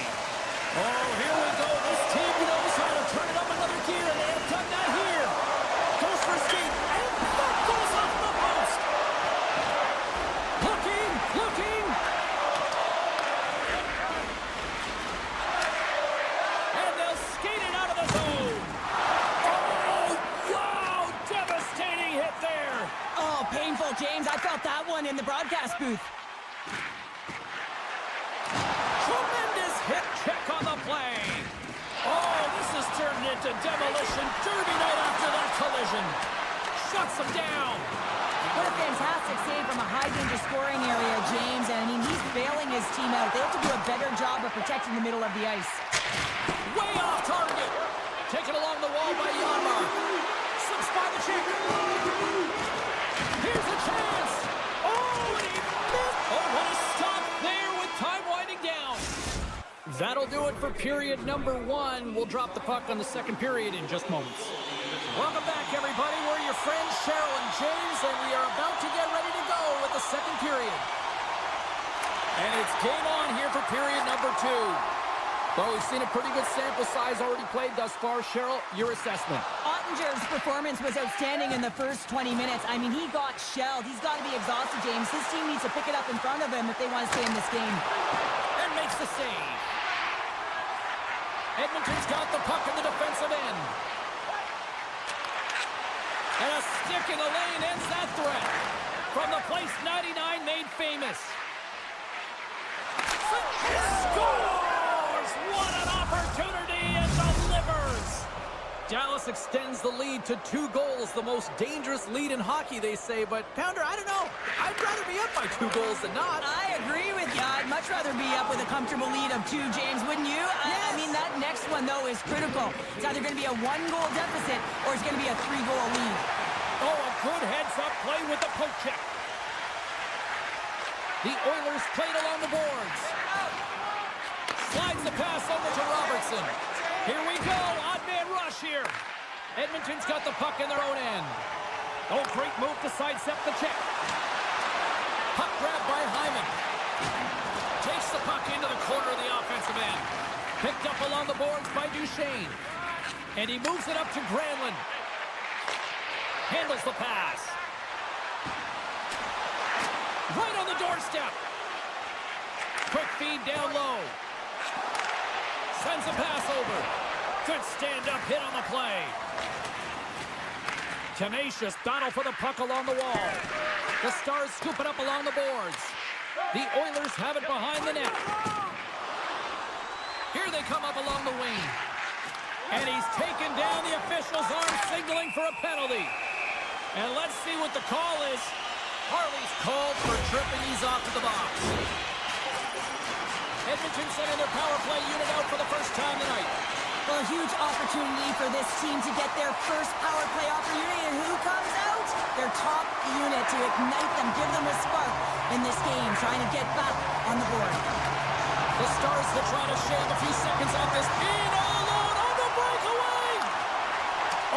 Oh, here we go. This team knows how to turn it up another gear, and they have done that here. Goes for a skate, and that goes off the post. Looking. everyone in the broadcast booth. Tremendous hip check on the play. Oh, this has turned into demolition derby night after that collision. Shuts him down. What a fantastic save from a high-danger scoring area, James. And, I mean, he's bailing his team out. They have to do a better job of protecting the middle of the ice. Way off target. Taken along the wall by Yanmar. Slips by the check. Here's a chance. Oh, and he missed. Oh, what a stop there with time winding down. That'll do it for period number 1. We'll drop the puck on the second period in just moments. Welcome back, everybody. We're your friends, Cheryl and James, and we are about to get ready to go with the second period. And it's game on here for period number 2. Well, we've seen a pretty good sample size already played thus far. Cheryl, your assessment. Ottinger's performance was outstanding in the first 20 minutes. I mean, he got shelled. He's got to be exhausted, James. His team needs to pick it up in front of him if they want to stay in this game. And makes the save. Edmonton's got the puck in the defensive end. And a stick in the lane ends that threat. From the place 99 made famous. Scores! What an opportunity, and delivers! Dallas extends the lead to 2 goals, the most dangerous lead in hockey, they say. But, Pounder, I don't know. I'd rather be up by 2 goals than not. I agree with you. I'd much rather be up with a comfortable lead of 2, James, wouldn't you? Yes. I mean, that next one, though, is critical. It's either going to be a 1-goal deficit or it's going to be a 3-goal lead. Oh, a good heads-up play with the poke check. The Oilers played along the boards. Slides the pass over to Robertson. Here we go, odd man rush here. Edmonton's got the puck in their own end. Oh, great move to sidestep the check. Puck grab by Hyman. Takes the puck into the corner of the offensive end. Picked up along the boards by Duchesne. And he moves it up to Granlund. Handles the pass. Right on the doorstep. Quick feed down low. Sends a pass over. Good stand-up hit on the play. Tenacious battle for the puck along the wall. The Stars scoop it up along the boards. The Oilers have it behind the net. Here they come up along the wing. And he's taken down, the official's arm signaling for a penalty. And let's see what the call is. Harley's called for tripping. He's off to the box. Edmonton sending their power play unit out for the first time tonight. Well, a huge opportunity for this team to get their first power play opportunity. And who comes out? Their top unit to ignite them, give them a spark in this game, trying to get back on the board. The Stars will try to shave a few seconds off this. In all alone on the breakaway.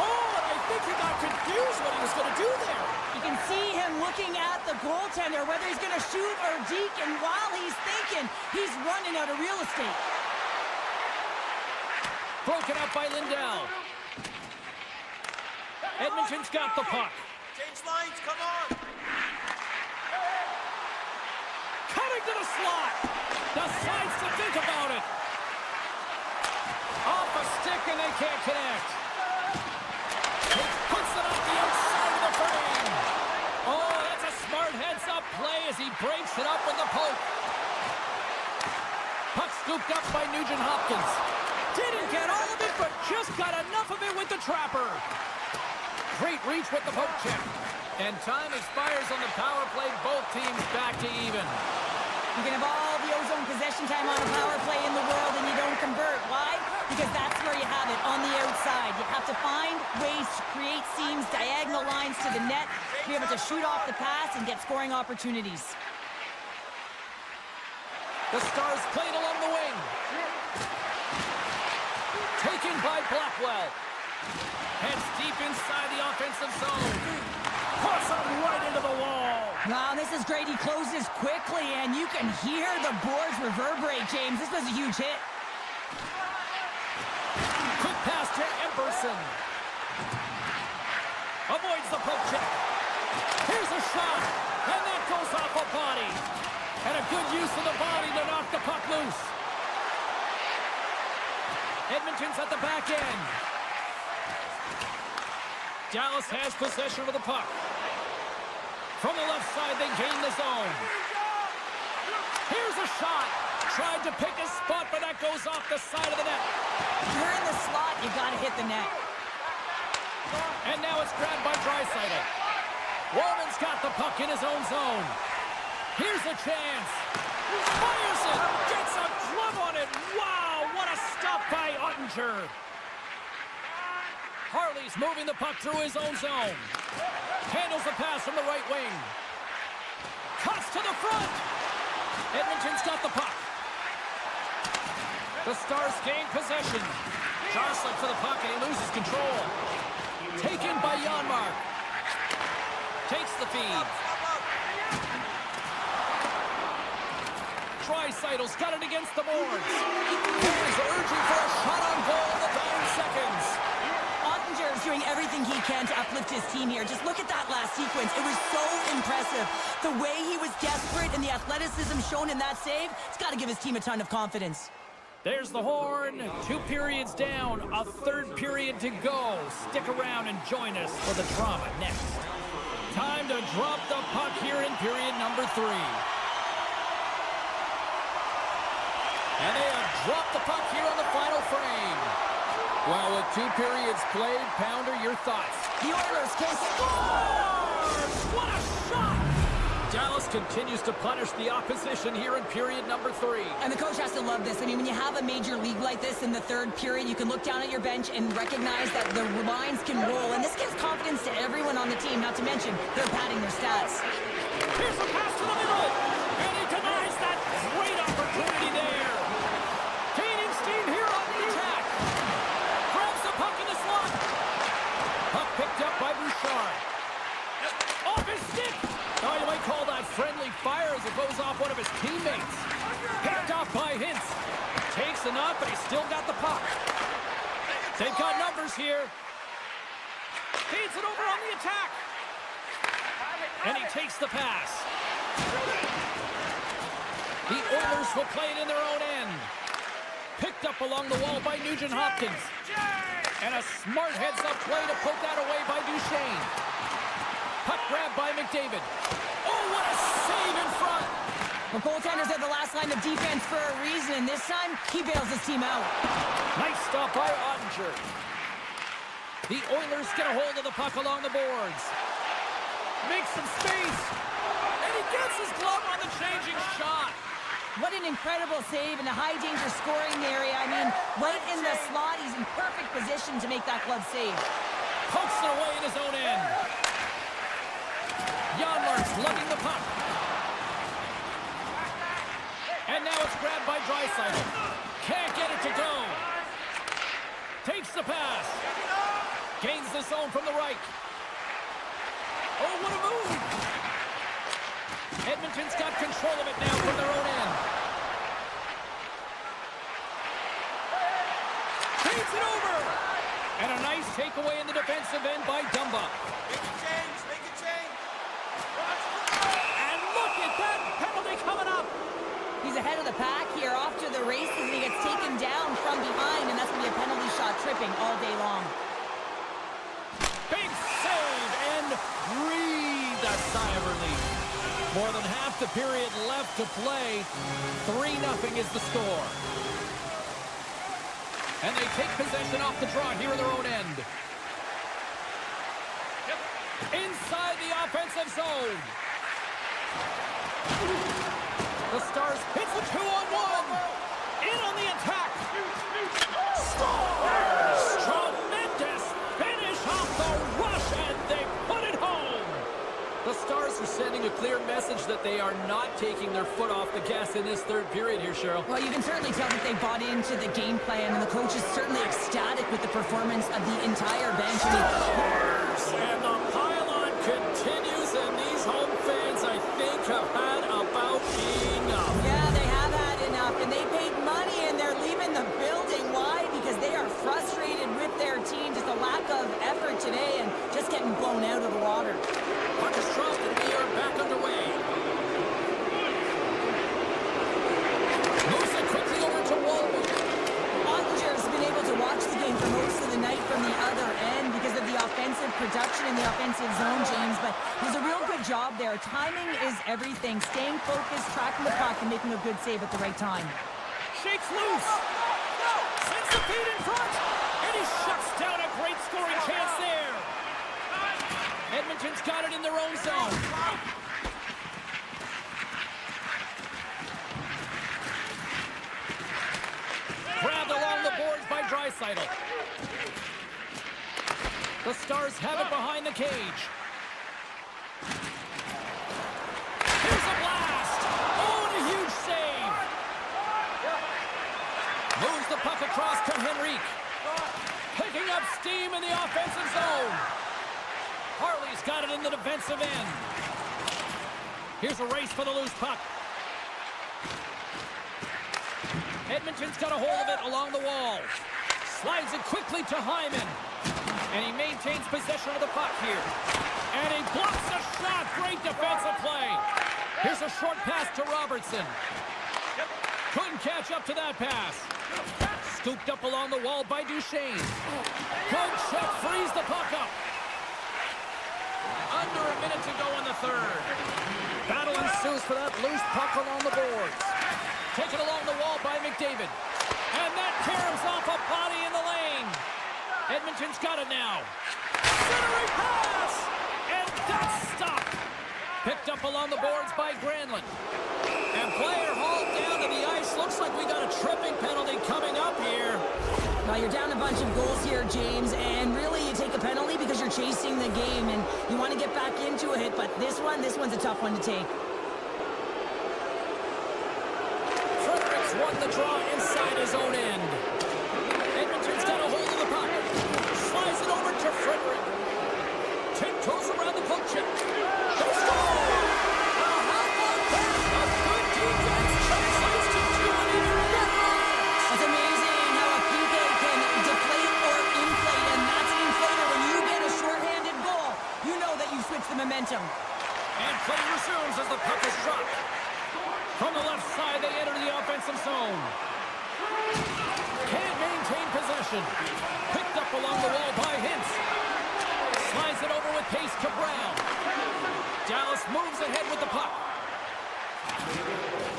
Oh, and I think he got confused what he was going to do there. You can see him looking at the goaltender, whether he's going to shoot or deke, and while he's thinking, he's running out of real estate. Broken up by Lindell. Edmonton's got the puck. Change lines, come on! Cutting to the slot. Decides to think about it. Off a stick and they can't connect. He puts it off the outside of the frame. Oh, that's a smart heads-up play as he breaks it up with the poke. Puck scooped up by Nugent Hopkins. Didn't get all of it, but just got enough of it with the trapper. Great reach with the poke check. And time expires on the power play. Both teams back to even. You can have all the ozone possession time on a power play in the world and you don't convert. Why? Because that's where you have it, on the outside. You have to find ways to create seams, diagonal lines to the net, be able to shoot off the pass and get scoring opportunities. The Stars played along the wing. Taken by Blackwell. Heads deep inside the offensive zone. Puts him right into the wall. Wow, this is great. He closes quickly, and you can hear the boards reverberate, James. This was a huge hit. Quick pass to Emberson. Avoids the poke check. Here's a shot, and that goes off a body. And a good use of the body to knock the puck loose. Edmonton's at the back end. Dallas has possession of the puck. From the left side, they gain the zone. Here's a shot. Tried to pick a spot, but that goes off the side of the net. You're in the slot, you got to hit the net. And now it's grabbed by Draisaitl. Walman's got the puck in his own zone. Here's a chance. Fires it. Gets a glove on it. Wow, what a stop by Ottinger. Harley's moving the puck through his own zone. Handles the pass from the right wing. Cuts to the front. Edmonton's got the puck. The Stars gain possession. Jostling for the puck and he loses control. Taken by Janmark. Takes the feed. Draisaitl's got it against the boards. He's urging for a shot on goal in the dying seconds. Ottinger is doing everything he can to uplift his team here. Just look at that last sequence. It was so impressive. The way he was desperate and the athleticism shown in that save, it's got to give his team a ton of confidence. There's the horn. 2 periods down. A 3rd period to go. Stick around and join us for the drama next. Time to drop the puck here in period number 3. And they have dropped the puck here on the final frame. Well, with 2 periods played, Pounder, your thoughts? The Oilers can Scores! What a shot! Dallas continues to punish the opposition here in period number 3. And the coach has to love this. I mean, when you have a major league like this in the 3rd period, you can look down at your bench and recognize that the lines can roll. And this gives confidence to everyone on the team, not to mention they're padding their stats. Here's the pass to the middle. And he denies that great opportunity there. Gaining steam here on the attack. Grabs the puck in the slot. Puck picked up by Bouchard. Off his stick. Oh, you might call that friendly fire as it goes off one of his teammates. Picked off by Hintz. Takes the knock, but he's still got the puck. They've got numbers here. Feeds it over on the attack. And he takes the pass. The Oilers will play it in their own end. Picked up along the wall by Nugent-Hopkins. And a smart heads-up play to poke that away by Duchesne. Puck grabbed by McDavid. Oh, what a save in front! The goaltenders are the last line of defense for a reason, and this time, he bails his team out. Nice stop by Ottinger. The Oilers get a hold of the puck along the boards. Makes some space. And he gets his glove on the changing shot. What an incredible save in a high-danger scoring area. I mean, right in the slot, he's in perfect position to make that glove save. Pokes it away in his own end. Janmark's lugging the puck. And now it's grabbed by Draisaitl. Can't get it to go. Takes the pass. Gains the zone from the right. Oh, what a move! Edmonton's got control of it now from their own end. Feeds it over! And a nice takeaway in the defensive end by Dumba. Make it change, make it change. And look at that penalty coming up! He's ahead of the pack here, off to the races, and he gets taken down from behind, and that's going to be a penalty shot tripping all day long. Big save and breathe a sigh of relief. More than half the period left to play. 3-0 is the score. And they take possession off the draw here in their own end. Inside the offensive zone. The Stars hits the 2-on-1. In on the attack. Scores! Tremendous finish off the rush, and they put it home. The Stars are sending a clear message that they are not taking their foot off the gas in this 3rd period here, Cheryl. Well, you can certainly tell that they bought into the game plan, and the coach is certainly ecstatic with the performance of the entire bench. And the pylon continues, and these home fans, I think, have had about enough. Yeah, they have had enough, and they paid money, and they're leaving the building. Why? Because they are frustrated with their team. Just a lack of effort today, and just getting blown out of the water. Puck is dropped, and we are back underway. Moves it quickly over to Walman. Ottinger's been able to watch the game for most of the night from the other end because of the offensive production in the offensive zone, James, but does a real good job there. Timing is everything. Staying focused, tracking the puck, and making a good save at the right time. Shakes loose. Sends the feet in front. And he shuts down a great scoring chance there. Edmonton's got it in their own zone. Grabbed along the boards by Draisaitl. The Stars have it behind the cage. Here's a blast. Oh, and a huge save. Moves the puck across to Henrique. Picking up steam in the offensive zone. Harley's got it in the defensive end. Here's a race for the loose puck. Edmonton's got a hold of it along the wall. Slides it quickly to Hyman. And he maintains possession of the puck here. And he blocks the shot. Great defensive play. Here's a short pass to Robertson. Couldn't catch up to that pass. Scooped up along the wall by Duchesne. Good check. Frees the puck up. Under a minute to go in the third. Battle ensues for that loose puck along the boards. Taken along the wall by McDavid. And that caroms off a body in the lane. Edmonton's got it now. Centering pass! And that's stopped. Picked up along the boards by Granlund. And player hauled down to the ice. Looks like we got a tripping penalty coming up here. Well, you're down a bunch of goals here, James, and really you take a penalty because you're chasing the game and you want to get back into it, but this one's a tough one to take. Fredericks won the draw inside his own end. Edmonton's got a hold of the puck. Slides it over to Frederick. Tiptoes around the poke check. They score! How about that? A good defense translates to two and even better offense. It's amazing how a PK can deflate or inflate, and that's an inflator. When you get a shorthanded goal, you know that you switch the momentum. And play resumes as the puck is dropped. From the left side, they enter the offensive zone. Can't maintain possession. Picked up along the wall by Hintz. Slides it over with pace to Brown. Dallas moves ahead with the puck.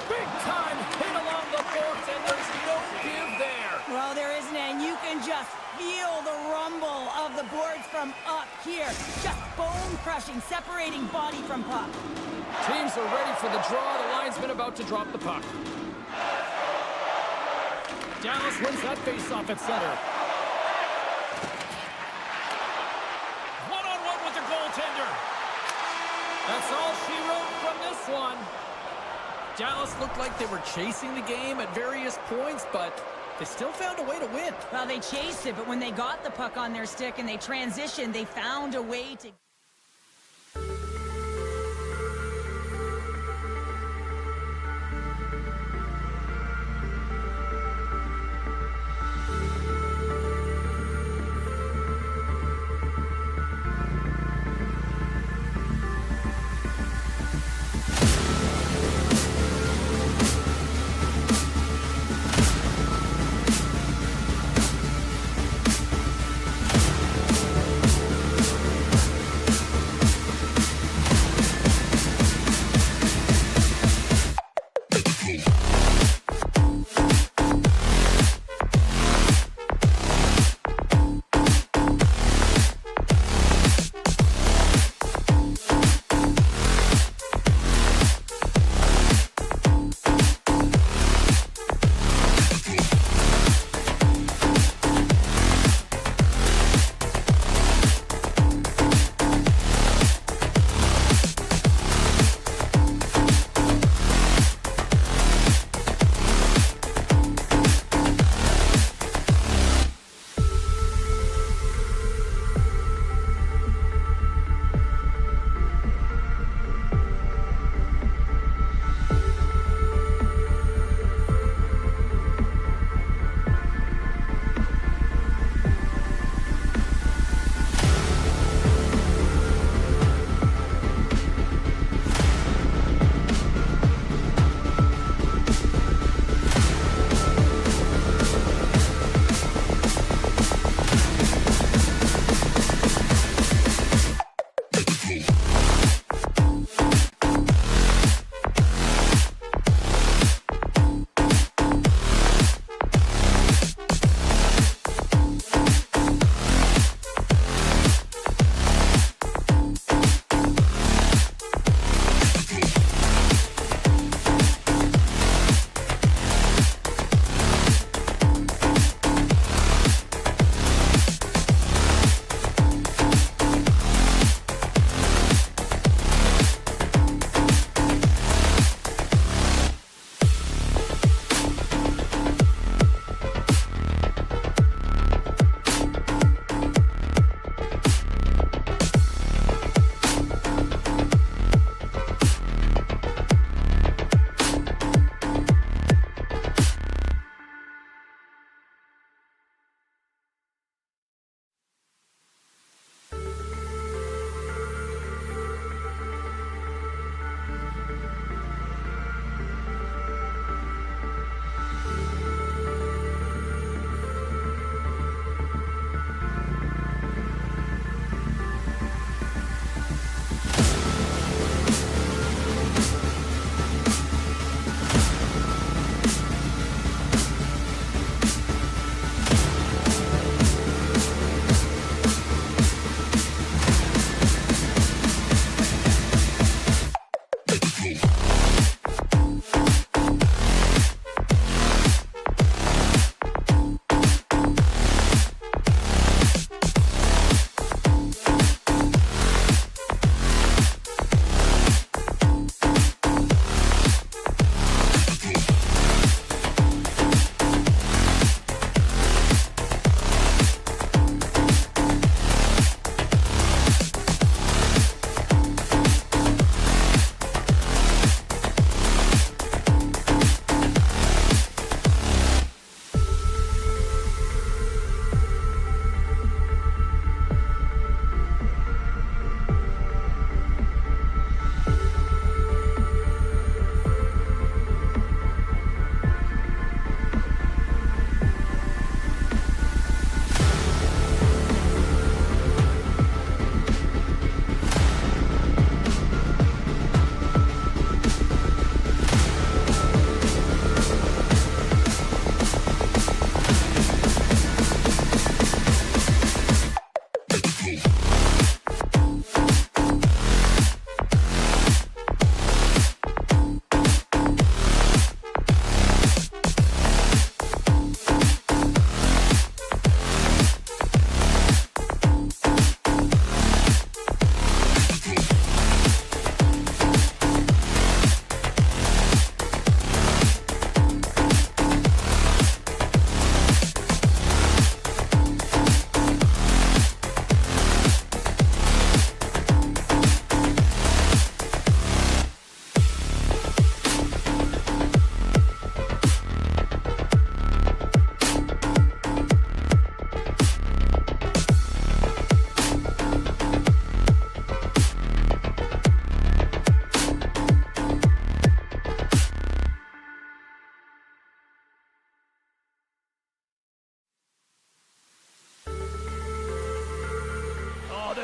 Big time hit along the boards, and there's no give there. Well, there isn't, and you can just feel the rumble of the boards from up here. Just bone-crushing, separating body from puck. Teams are ready for the draw. The linesman about to drop the puck. Dallas wins that face-off at center. One-on-one with the goaltender. That's all she wrote from this one. Dallas looked like they were chasing the game at various points, but they still found a way to win. Well, they chased it, but when they got the puck on their stick and they transitioned, they found a way to...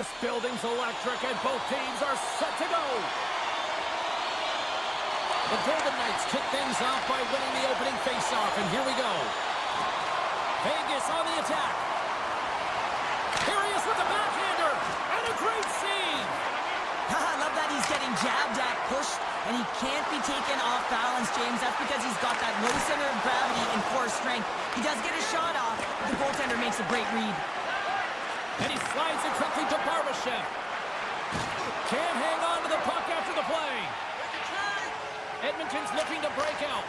This building's electric and both teams are set to go. The Golden Knights kick things off by winning the opening faceoff, and here we go. Vegas on the attack. Here he is with the backhander, and a great save. I love that he's getting jabbed at, pushed, and he can't be taken off balance, James. That's because he's got that low center of gravity and core strength. He does get his shot off, but the goaltender makes a great read. And he slides it quickly to Barbashev. Can't hang on to the puck after the play. Edmonton's looking to break out.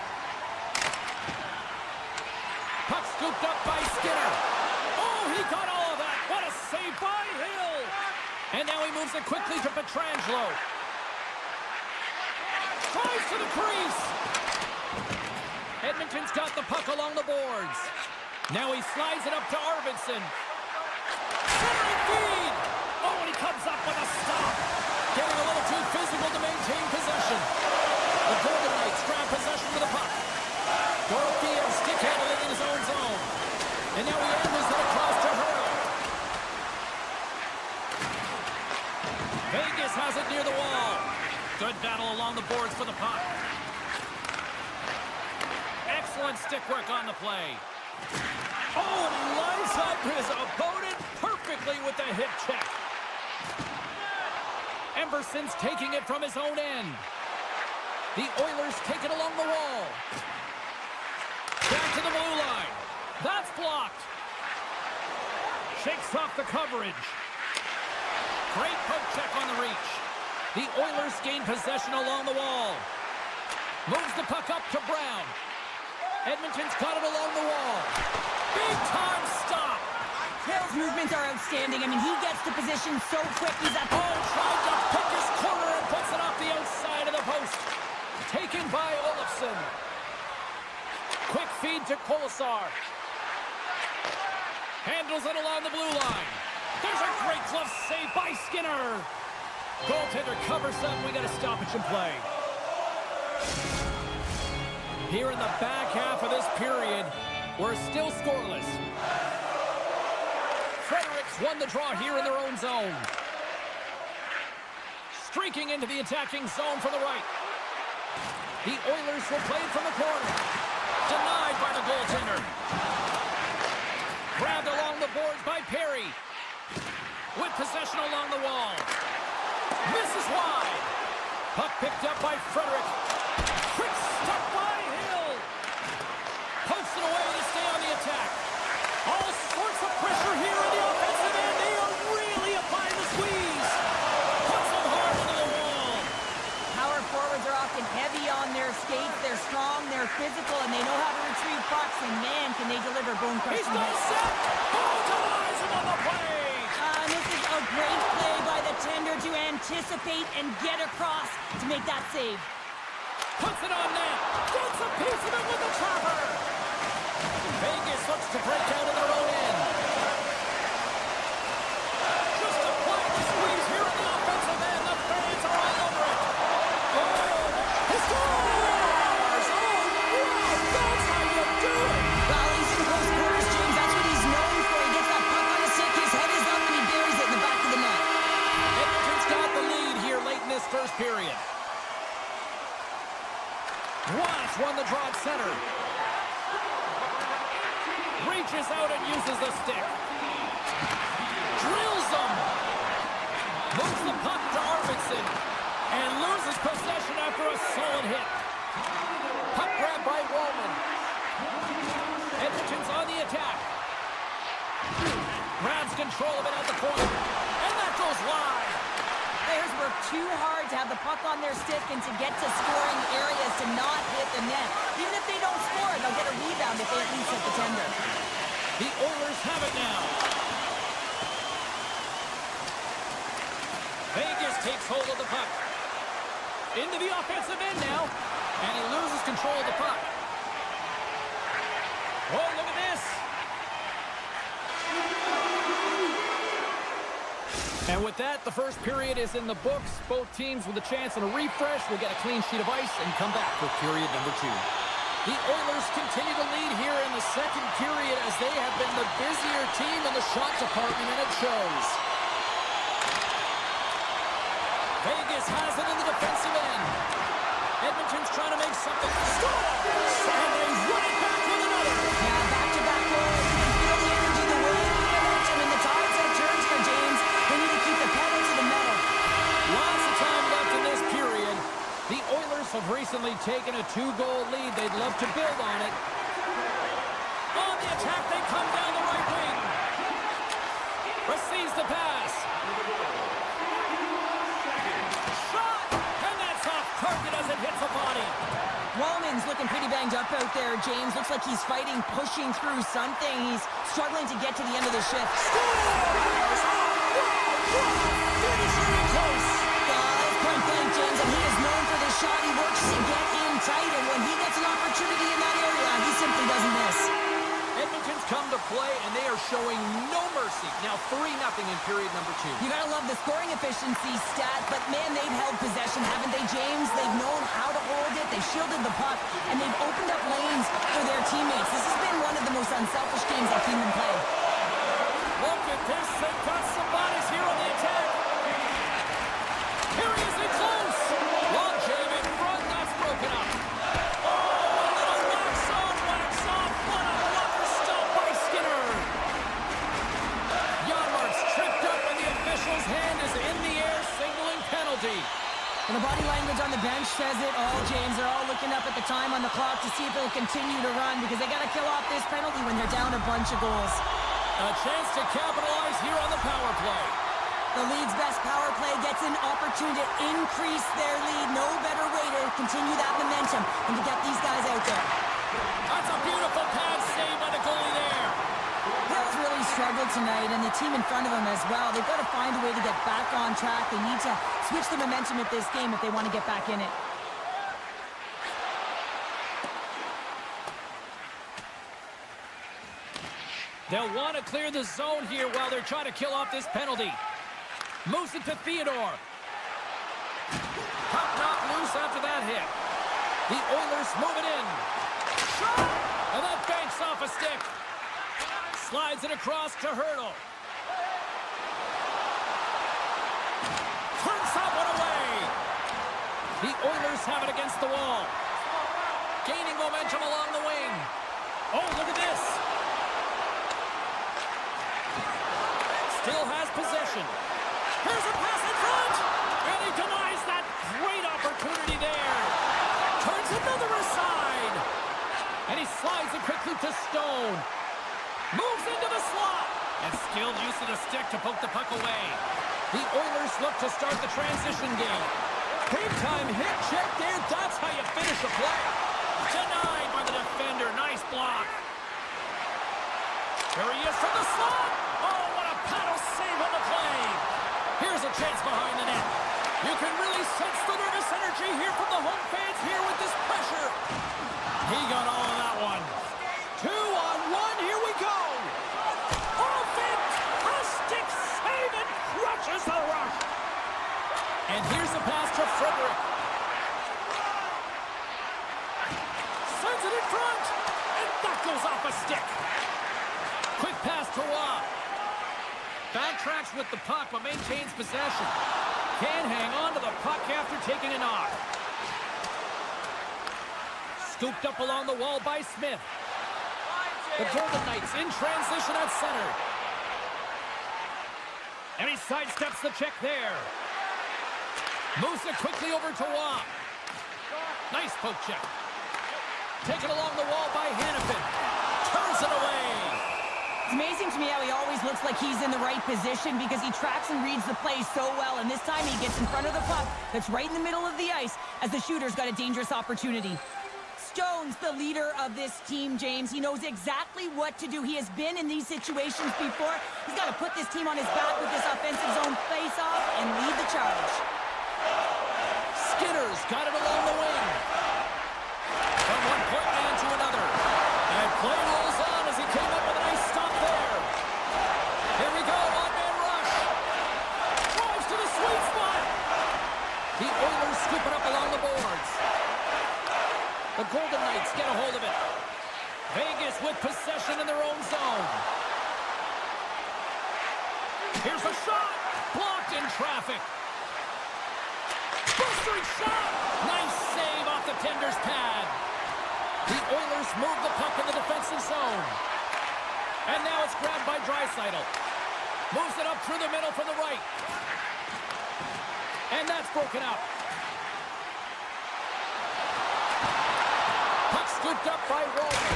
Puck scooped up by Skinner. Oh, he got all of that. What a save by Hill. And now he moves it quickly to Pietrangelo. Tries to the crease. Edmonton's got the puck along the boards. Now he slides it up to Arvidsson. Centering feed. Oh, and he comes up with a stop. Getting a little too physical to maintain possession. The Golden Knights grab possession with the puck. Dorothea stick handling in his own zone. And now he angles it across to Hurley. Vegas has it near the wall. Good battle along the boards for the puck. Excellent stick work on the play. Oh, and he lines up his opponent perfectly with the hip check. Emberson's taking it from his own end. The Oilers take it along the wall. Back to the blue line. That's blocked. Shakes off the coverage. Great poke check on the reach. The Oilers gain possession along the wall. Moves the puck up to Brown. Edmonton's got it along the wall. Big time stop. Hill's movements are outstanding. I mean, he gets to position so quick. He's at Tried to pick his corner and puts it off the outside of the post. Taken by Olofsson. Quick feed to Kolesar. Handles it along the blue line. There's a great glove save by Skinner. Goaltender covers up. We got a stoppage in play. Here in the back half of this period, we're still scoreless. Fredericks won the draw here in their own zone. Streaking into the attacking zone from the right. The Oilers will play it from the corner. Denied by the goaltender. Grabbed along the boards by Perry. With possession along the wall. Misses wide. Puck picked up by Frederick. Quick stop by Hill. Posted away to stay on the attack. All sorts of pressure here in the offensive end. They are really applying the squeeze. Puts them hard into the wall. Power forwards are often heavy on their skates. They're strong, they're physical, and they know how to retrieve pucks. And man, can they deliver bone-crushing He's not hits. set. Oh, denies him on the play. This is a great play by the tender to anticipate and get across to make that save. Puts it on net. Gets a piece of it with the trapper. Vegas looks to break out of their own end. Just applying the squeeze here in the offensive end. The fans are all over it. Oh, he scores! Oh, wow, that's how you do it. Rallies in close quarters, James. That's what he's known for. He gets that puck on the stick, his head is up, and he buries it in the back of the net. Edmonton's got the lead here late in this first period. Watts won the draw at center. Reaches out and uses the stick. Drills them. Moves the puck to Arvidsson. And loses possession after a solid hit. Puck grab by Wallman. Edmonton's on the attack. Grabs control of it at the point. And that goes wide. Players work too hard to have the puck on their stick and to get to scoring areas to not hit the net. Even if they don't score, they'll get a rebound if they at least hit the tender. The Oilers have it now. Vegas takes hold of the puck. Into the offensive end now. And he loses control of the puck. Oh, look at this. And with that, the first period is in the books. Both teams with a chance and a refresh will get a clean sheet of ice and come back for period number 2. The Oilers continue to lead here in the second period as they have been the busier team in the shot department, and it shows. Vegas has it in the defensive end. Edmonton's trying to make something. Score! And they run it back with another. Yeah, back-to-back goals. You can feel the energy, the wind, the momentum, and the tides have turned for James. They need to keep the pedal to the metal. Lots of time left in this period. The Oilers have recently taken a 2-goal lead. They'd love to build on it. On the attack, they come down the right wing. Receives the pass. Shot! And that's off target as it hits a body. Wallman's looking pretty banged up out there, James. Looks like he's fighting, pushing through something. He's struggling to get to the end of the shift. Scores! Finishing it close. Point blank, James, and he is known for this shot. He works to get in tight, and when he gets an opportunity in that area, he simply doesn't miss. Edmonton's come to play, and they are showing no mercy. Now 3-0 in period number 2. You gotta love the scoring efficiency stat, but man, they've held possession, haven't they, James? They've known how to hold it, they shielded the puck, and they've opened up lanes for their teammates. This has been one of the most unselfish games I've seen them play. Look at this, they've got some bodies here on the attack. Here he is in close. Long jam in front, that's broken up. Oh, a little wax on, wax off. What a blocker stop by Skinner. Janmark's tripped up, and the official's hand is in the air, signaling penalty. And the body language on the bench says it all, James. They're all looking up at the time on the clock to see if they'll continue to run because they got to kill off this penalty when they're down a bunch of goals. A chance to capitalize here on the power play. The league's best power play gets an opportunity to increase their lead. No better way to continue that momentum than to get these guys out there. That's a beautiful pass save by the goalie there. Hill's really struggled tonight, and the team in front of him as well. They've got to find a way to get back on track. They need to switch the momentum at this game if they want to get back in it. They'll want to clear the zone here while they're trying to kill off this penalty. Moves it to Theodore. Puck knocked loose after that hit. The Oilers move it in. Shot! And that banks off a stick. Slides it across to Hurdle. Turns that one away. The Oilers have it against the wall. Gaining momentum along the wing. Oh, look at this. Still has possession. Here's a pass in front. And he denies that great opportunity there. Turns another aside. And he slides it quickly to Stone. Moves into the slot. And skilled use of the stick to poke the puck away. The Oilers look to start the transition game. Big time hit check there. That's how you finish a play. Denied by the defender. Nice block. There he is from the slot. Oh, what a paddle save on the play. Here's a chance behind the net. You can really sense the nervous energy here from the home fans here with this pressure. He got all of that one. 2-on-1, here we go. Oh, fantastic save and crushes the rush. And here's a pass to Frederick. Sends it in front. And that goes off a stick. Quick pass to Waugh. Backtracks with the puck, but maintains possession. Can hang on to the puck after taking a knock. Scooped up along the wall by Smith. The Golden Knights in transition at center. And he sidesteps the check there. Moves it quickly over to Waugh. Nice poke check. Taken along the wall by Hannafin. Turns it away. It's amazing to me how he always looks like he's in the right position because he tracks and reads the play so well. And this time he gets in front of the puck that's right in the middle of the ice as the shooter's got a dangerous opportunity. Stone's the leader of this team, James. He knows exactly what to do. He has been in these situations before. He's got to put this team on his back with this offensive zone face-off and lead the charge. Skinner's got it along the wing. From one point man to another. And play rolls on as he came up with a nice stop there. Here we go, one-man rush. Drives to the sweet spot. The Oilers scoop it up along the boards. The Golden Knights get a hold of it. Vegas with possession in their own zone. Here's a shot. Blocked in traffic. Blistering shot! Nice save off the tender's pad. The Oilers move the puck in the defensive zone. And now it's grabbed by Draisaitl. Moves it up through the middle from the right. And that's broken up. Puck scooped up by Walter.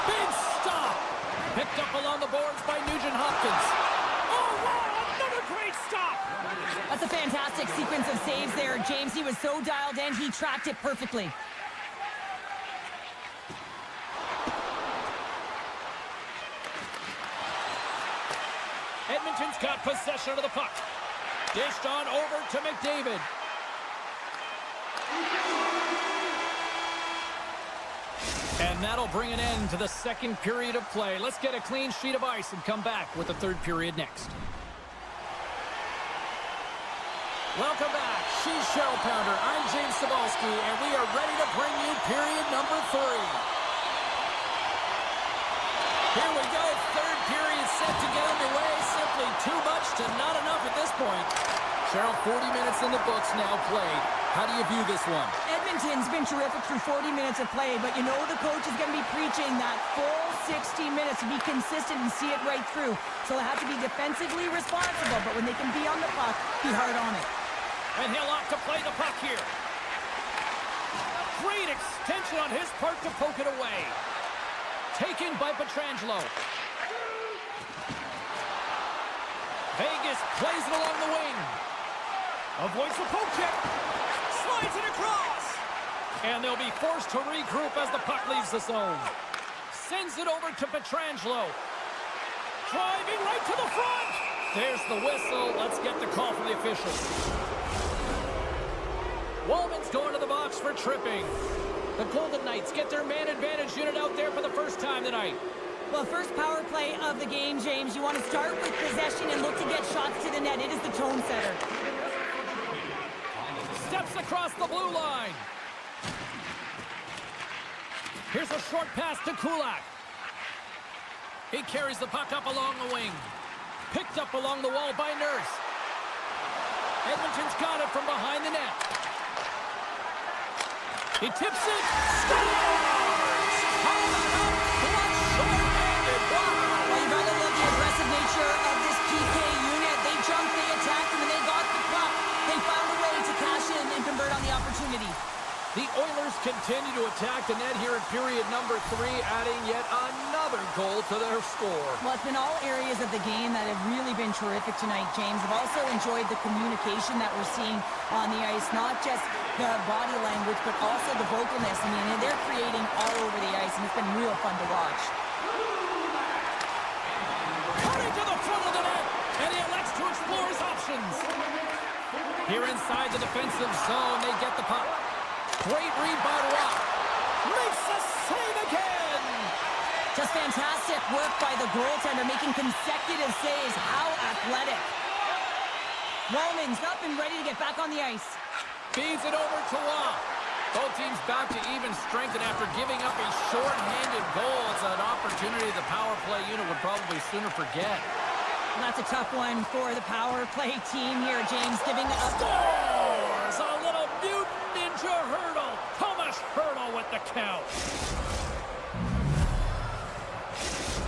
Big stop. Picked up along the boards by Nugent Hopkins. Oh, wow, another great stop. That's a fantastic sequence of saves there, James. He was so dialed in, he tracked it perfectly. Edmonton's got possession of the puck. Dished on over to McDavid. And that'll bring an end to the second period of play. Let's get a clean sheet of ice and come back with the third period next. Welcome back. She's Cheryl Pounder. I'm James Cebulski, and we are ready to bring you period number 3. Here we go. Third period set to get underway. Simply too much to not enough at this point. Cheryl, 40 minutes in the books now played. How do you view this one? Edmonton's been terrific through 40 minutes of play, but you know the coach is going to be preaching that full 60 minutes to be consistent and see it right through. So they have to be defensively responsible, but when they can be on the puck, be hard on it. And he'll opt to play the puck here. Great extension on his part to poke it away. Taken by Pietrangelo. Vegas plays it along the wing. Avoids the poke check. Slides it across. And they'll be forced to regroup as the puck leaves the zone. Sends it over to Pietrangelo. Driving right to the front. There's the whistle. Let's get the call from the officials. Wallman's going to the box for tripping. The Golden Knights get their man advantage unit out there for the first time tonight. Well, first power play of the game, James. You want to start with possession and look to get shots to the net. It is the tone setter. Steps across the blue line. Here's a short pass to Kulak. He carries the puck up along the wing. Picked up along the wall by Nurse. Edmonton's got it from behind the net. He tips it. Scores! How about clutch short-handed? Well, you gotta love the aggressive nature of this PK unit. They jumped, they attacked, and when they got the puck, they found a way to cash in and convert on the opportunity. The Oilers continue to attack the net here in period number 3, adding yet another goal to their score. Well, it's been all areas of the game that have really been terrific tonight, James. I've also enjoyed the communication that we're seeing on the ice, not just the body language, but also the vocalness. I mean, they're creating all over the ice, and it's been real fun to watch. Cutting to the front of the net, and he elects to explore his options. Here inside the defensive zone, they get the puck. Great read by Rock. Makes a save again. Just fantastic work by the goaltender, making consecutive saves. How athletic. Wallman's up and ready to get back on the ice. Feeds it over to Rock. Both teams back to even strength, and after giving up a short-handed goal, it's an opportunity the power play unit would probably sooner forget. And that's a tough one for the power play team here, James, giving up. Scores! A little Mutant Ninja Hurdle. Thomas Hurdle with the count.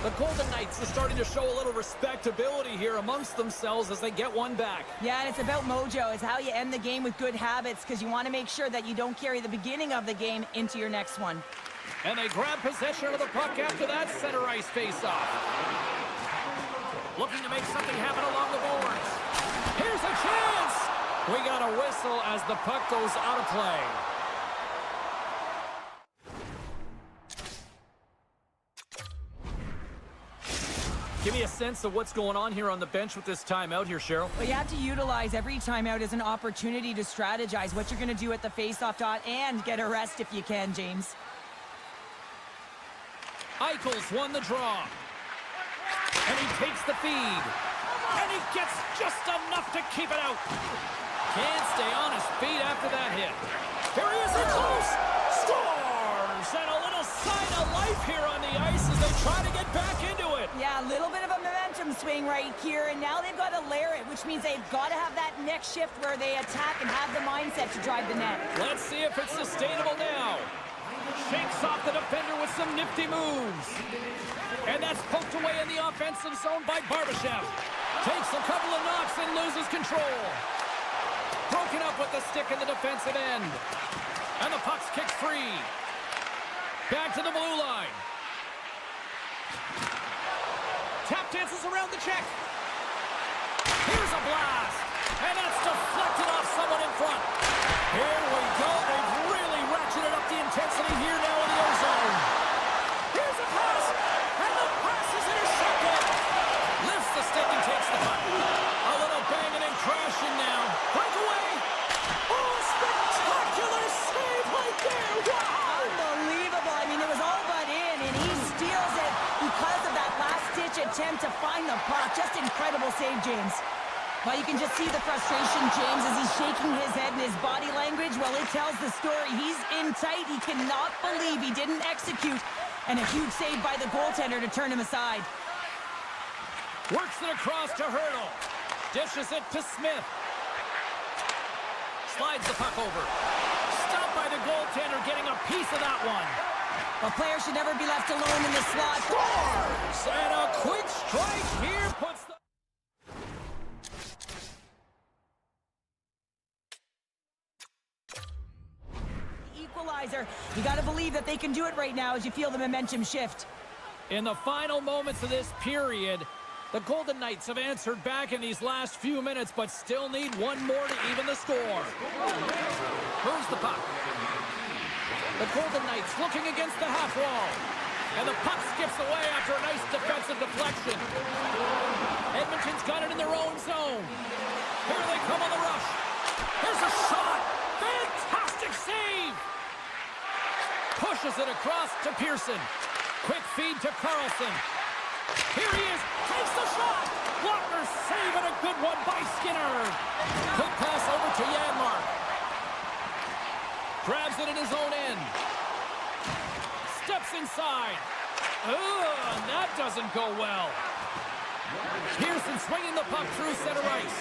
The Golden Knights are starting to show a little respectability here amongst themselves as they get one back. Yeah, and it's about mojo. It's how you end the game with good habits, because you want to make sure that you don't carry the beginning of the game into your next one. And they grab possession of the puck after that center ice face-off. Looking to make something happen along the boards. Here's a chance! We got a whistle as the puck goes out of play. Give me a sense of what's going on here on the bench with this timeout here, Cheryl. Well, you have to utilize every timeout as an opportunity to strategize what you're going to do at the face-off dot and get a rest if you can, James. Eichel's won the draw. And he takes the feed. And he gets just enough to keep it out. Can't stay on his feet after that hit. Here he is in close. Scores! And a little sign of life here on the ice as they try to get back into it. Yeah, a little bit of a momentum bottom swing right here, and now they've got to layer it, which means they've got to have that next shift where they attack and have the mindset to drive the net. Let's see if it's sustainable now. Shakes off the defender with some nifty moves. And that's poked away in the offensive zone by Barbashev. Takes a couple of knocks and loses control. Broken up with the stick in the defensive end. And the puck's kicked free. Back to the blue line. Tap dances around the check. Here's a blast. And that's deflected off someone in front. Here we go. They've really ratcheted up the intensity here now in the ozone. Here's a pass. And the pass is intercepted. Lifts the stick and takes the puck. A little banging and crashing now. Breakaway. Oh, spectacular save right there. Wow. Unbelievable. I mean, it was all but in, and he steals it because of that last-ditch attempt to find the puck. Just incredible save, James. Well, you can just see the frustration, James, as he's shaking his head, and his body language, well, it tells the story. He's in tight. He cannot believe he didn't execute, and a huge save by the goaltender to turn him aside. Works it across to Hurdle. Dishes it to Smith. Slides the puck over. Stopped by the goaltender, getting a piece of that one. A player should never be left alone in the slot. Scores! And a quick strike here puts the... Equalizer. You got to believe that they can do it right now as you feel the momentum shift. In the final moments of this period, the Golden Knights have answered back in these last few minutes, but still need one more to even the score. Moves the puck. The Golden Knights looking against the half wall. And the puck skips away after a nice defensive deflection. Edmonton's got it in their own zone. Here they come on the rush. Here's a shot. Fantastic save. Pushes it across to Pearson. Quick feed to Carlson. Here he is. Takes the shot. Walker saving a good one by Skinner. Quick pass over to Janmark. Grabs it in his own end. Steps inside. And that doesn't go well. Pearson swinging the puck through center ice.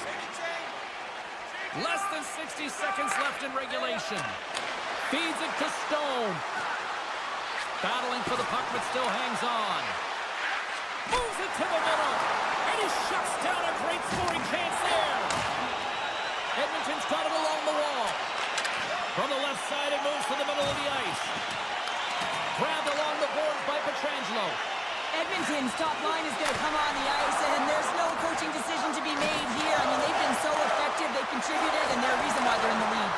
Less than 60 seconds left in regulation. Feeds it to Stone. Battling for the puck, but still hangs on. Moves it to the middle. And he shuts down a great scoring chance there. Edmonton's got it along the wall. From the left side, it moves to the middle of the ice. Grabbed along the boards by Pietrangelo. Edmonton's top line is going to come on the ice, and there's no coaching decision to be made here. I mean, they've been so effective, they contributed, and they're the reason why they're in the lead.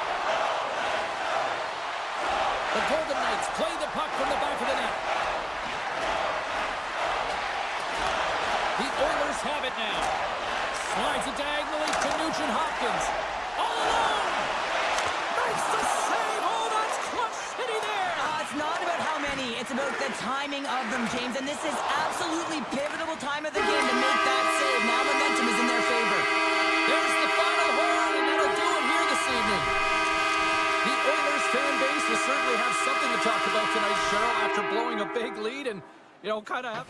The Golden Knights play the puck from the back of the net. The Oilers have it now. Slides it diagonally to Nugent Hopkins. All alone! Makes the save! Oh, that's clutch city there! It's not about how many, it's about the timing of them, James, and this is absolutely pivotal time of the game to make that save. Now momentum is in their favor. There's the final horn, and that'll do it here this evening. The Oilers fan base will certainly have something to talk about tonight, Cheryl, after blowing a big lead and, you know, kind of...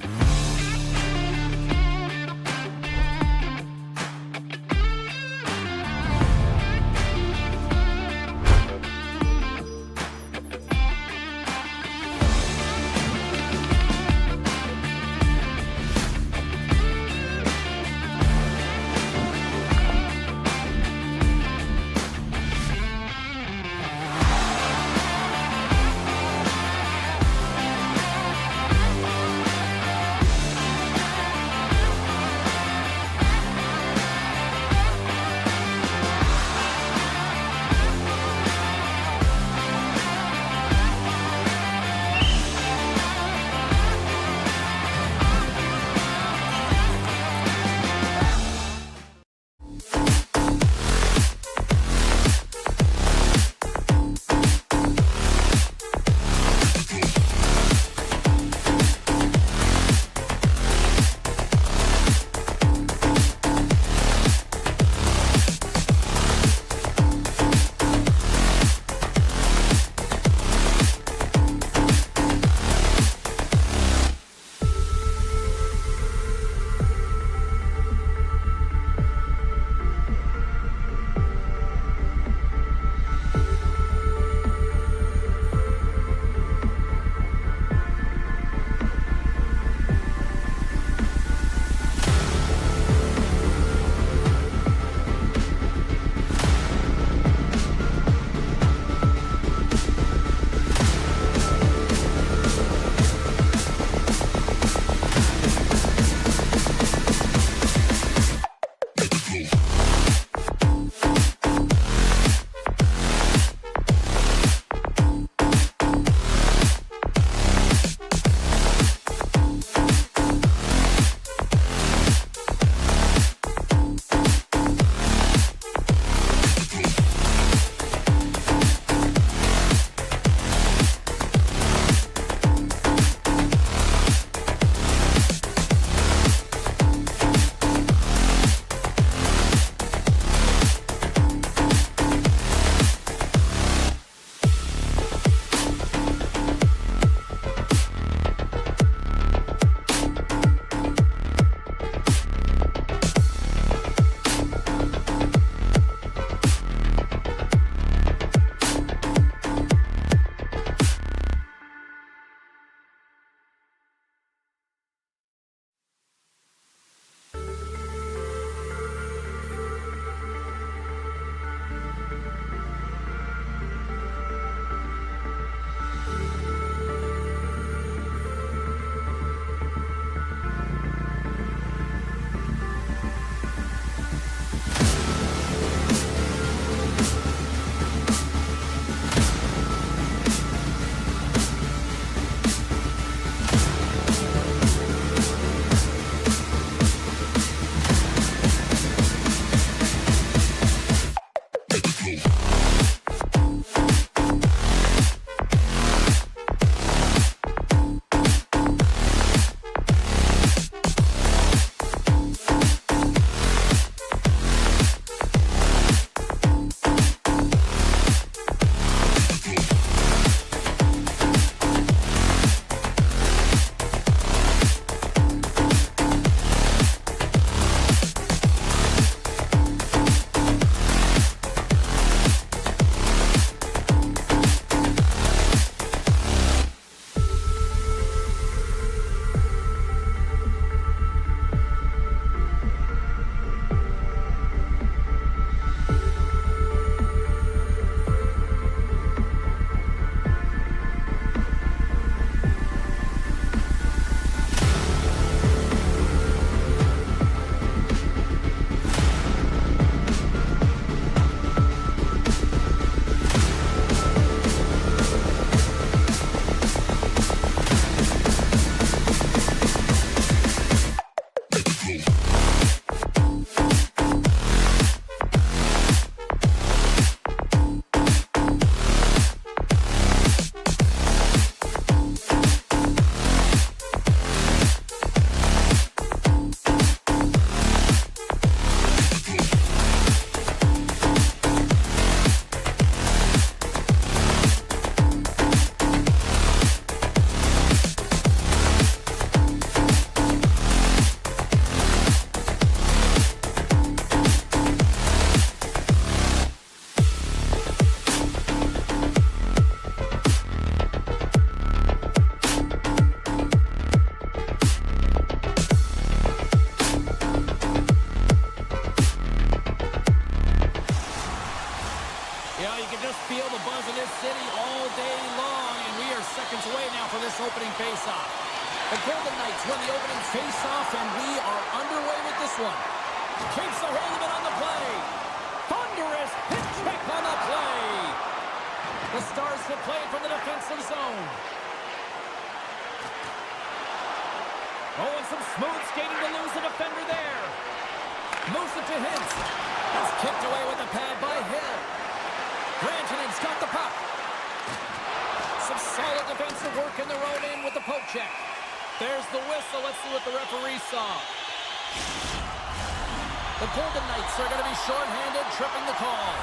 Yeah, you can just feel the buzz of this city all day long, and we are seconds away now for this opening face-off. The Golden Knights win the opening face-off, and we are underway with this one. Keeps a hold of it on the play. Thunderous hit check on the play. The Stars will play from the defensive zone. Oh, and some smooth skating to lose the defender there. Moves it to Hintz. It's kicked away with the pad by Hill. Grantonen's got the puck. Some solid defensive work in their own end with the poke check. There's the whistle. Let's see what the referee saw. The Golden Knights are going to be shorthanded, tripping the call.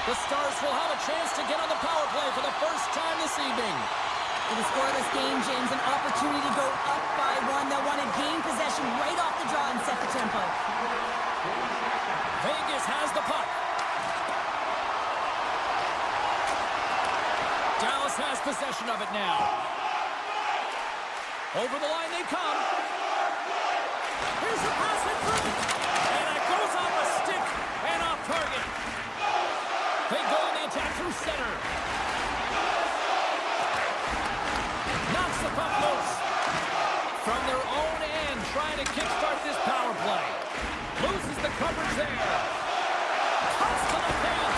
The Stars will have a chance to get on the power play for the first time this evening. In a scoreless game, James, an opportunity to go up by one. They'll want to gain possession right off the draw and set the tempo. Vegas has the puck. Dallas has possession of it now. Over the line they come. Here's a pass in front. And it goes off a stick and off target. They go on the attack through center. Knocks the puck loose. From their own end, trying to kickstart this power play. Loses the coverage there. Toss to the paint.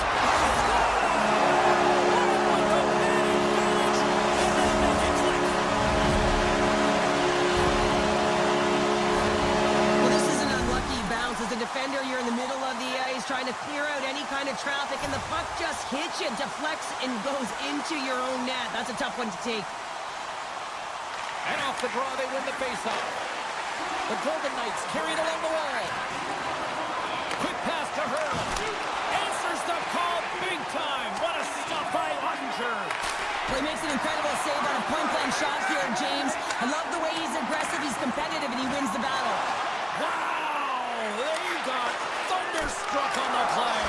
Well, this is an unlucky bounce. As a defender, you're in the middle of the ice trying to clear out any kind of traffic, and the puck just hits you, deflects, and goes into your own net. That's a tough one to take. And off the draw, they win the faceoff. The Golden Knights carry it along the wall. Quick pass to Hurl. Answers the call big time. What a stop by Ottinger. Well, he makes an incredible save on a point-blank shot here, James. I love the way he's aggressive, he's competitive, and he wins the battle. Wow! They got thunderstruck on the play.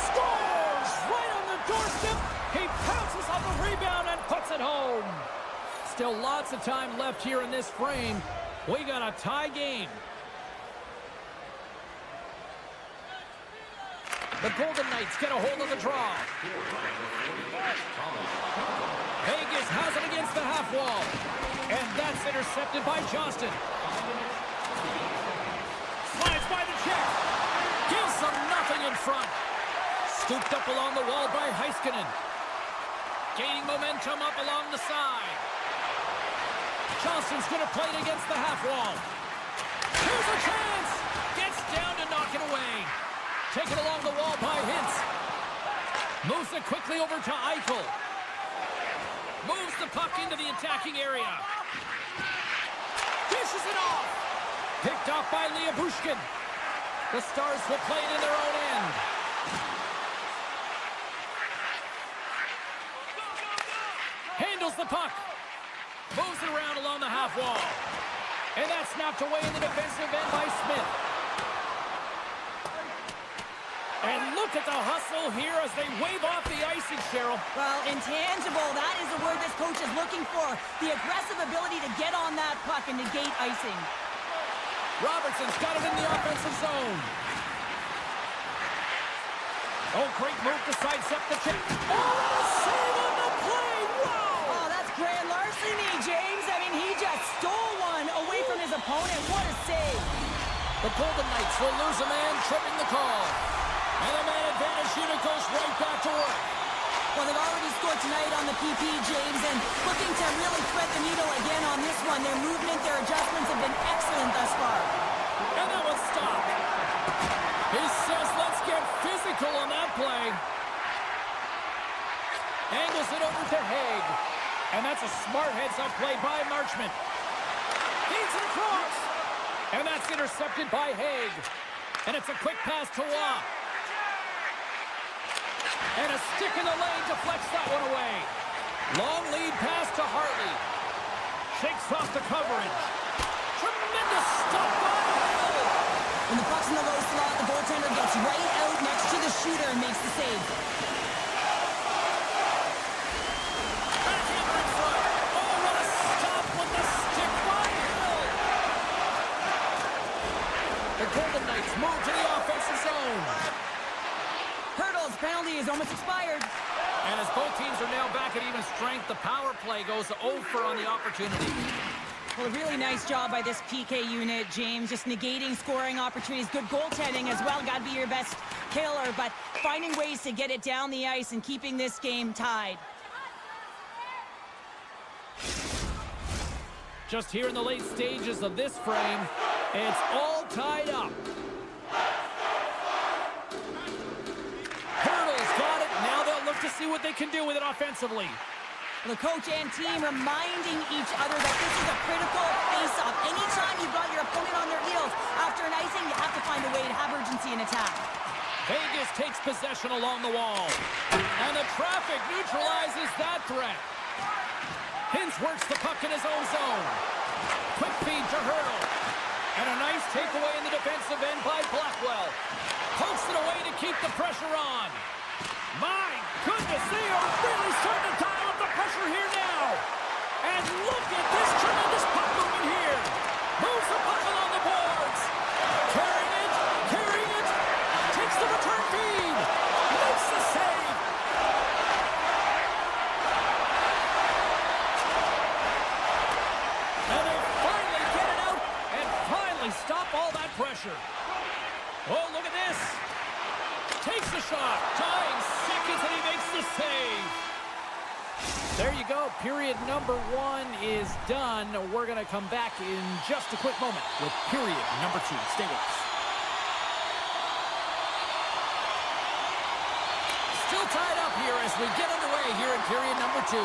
Scores right on the doorstep. He pounces on the rebound and puts it home. Still lots of time left here in this frame. We got a tie game. The Golden Knights get a hold of the draw. Vegas has it against the half wall. And that's intercepted by Johnston. Slides by the check. Gives them nothing in front. Scooped up along the wall by Heiskanen. Gaining momentum up along the side. Johnston's going to play it against the half wall. Here's a chance. Gets down to knock it away. Taken along the wall by Hintz. Moves it quickly over to Eichel. Moves the puck into the attacking area. Dishes it off. Picked off by Bushkin. The Stars will play it in their own end. Handles the puck. Moves it around along the half wall. And that's knocked away in the defensive end by Smith. And look at the hustle here as they wave off the icing, Cheryl. Well, intangible, that is the word this coach is looking for. The aggressive ability to get on that puck and negate icing. Robertson's got it in the offensive zone. Oh, great move to sidestep the check. Oh, save on the play! Wow! Oh, that's grand larceny, James. I mean, he just stole one away from his opponent. What a save. The Golden Knights will lose a man, tripping the call. And the man advantage unit goes right back to work. Well, they've already scored tonight on the PP, James, and looking to really thread the needle again on this one. Their movement, their adjustments have been excellent thus far. And that was stopped. He says, let's get physical on that play. Angles it over to Haig. And that's a smart heads-up play by Marchment. Feeds it across. And that's intercepted by Haig. And it's a quick pass to Waugh. And a stick in the lane deflects that one away. Long lead pass to Hartley. Shakes off the coverage. Tremendous stop by Hill. When the puck's in the low slot, the goaltender gets right out next to the shooter and makes the save. Backhander in front. Oh, what a stop with the stick by Hill. The Golden Knights move to the offensive zone. Hurdles penalty is almost expired. And as both teams are now back at even strength, the power play goes over on the opportunity. Well, a really nice job by this PK unit, James. Just negating scoring opportunities. Good goaltending as well. Got to be your best killer, but finding ways to get it down the ice and keeping this game tied. Just here in the late stages of this frame, it's all tied up. Hurdles got it. Now they'll look to see what they can do with it offensively. The coach and team reminding each other that this is a critical face-off. Anytime you've got your opponent on their heels after an icing, you have to find a way to have urgency in attack. Vegas takes possession along the wall. And the traffic neutralizes that threat. Hintz works the puck in his own zone. Quick feed to Hurdle. And a nice takeaway in the defensive end by Blackwell. Pokes it away to keep the pressure on. My goodness, they are really starting to dial up the pressure here now. And look at this tremendous puck movement here. Moves the puck along the boards. Carrying it, takes the return feed. Makes the save. And they finally get it out and finally stop all that pressure. Oh, look at this. Takes the shot, tying seconds, and he makes the save. There you go. Period number 1 is done. We're going to come back in just a quick moment with period number 2. Stay with us. Still tied up here as we get underway here in period number 2.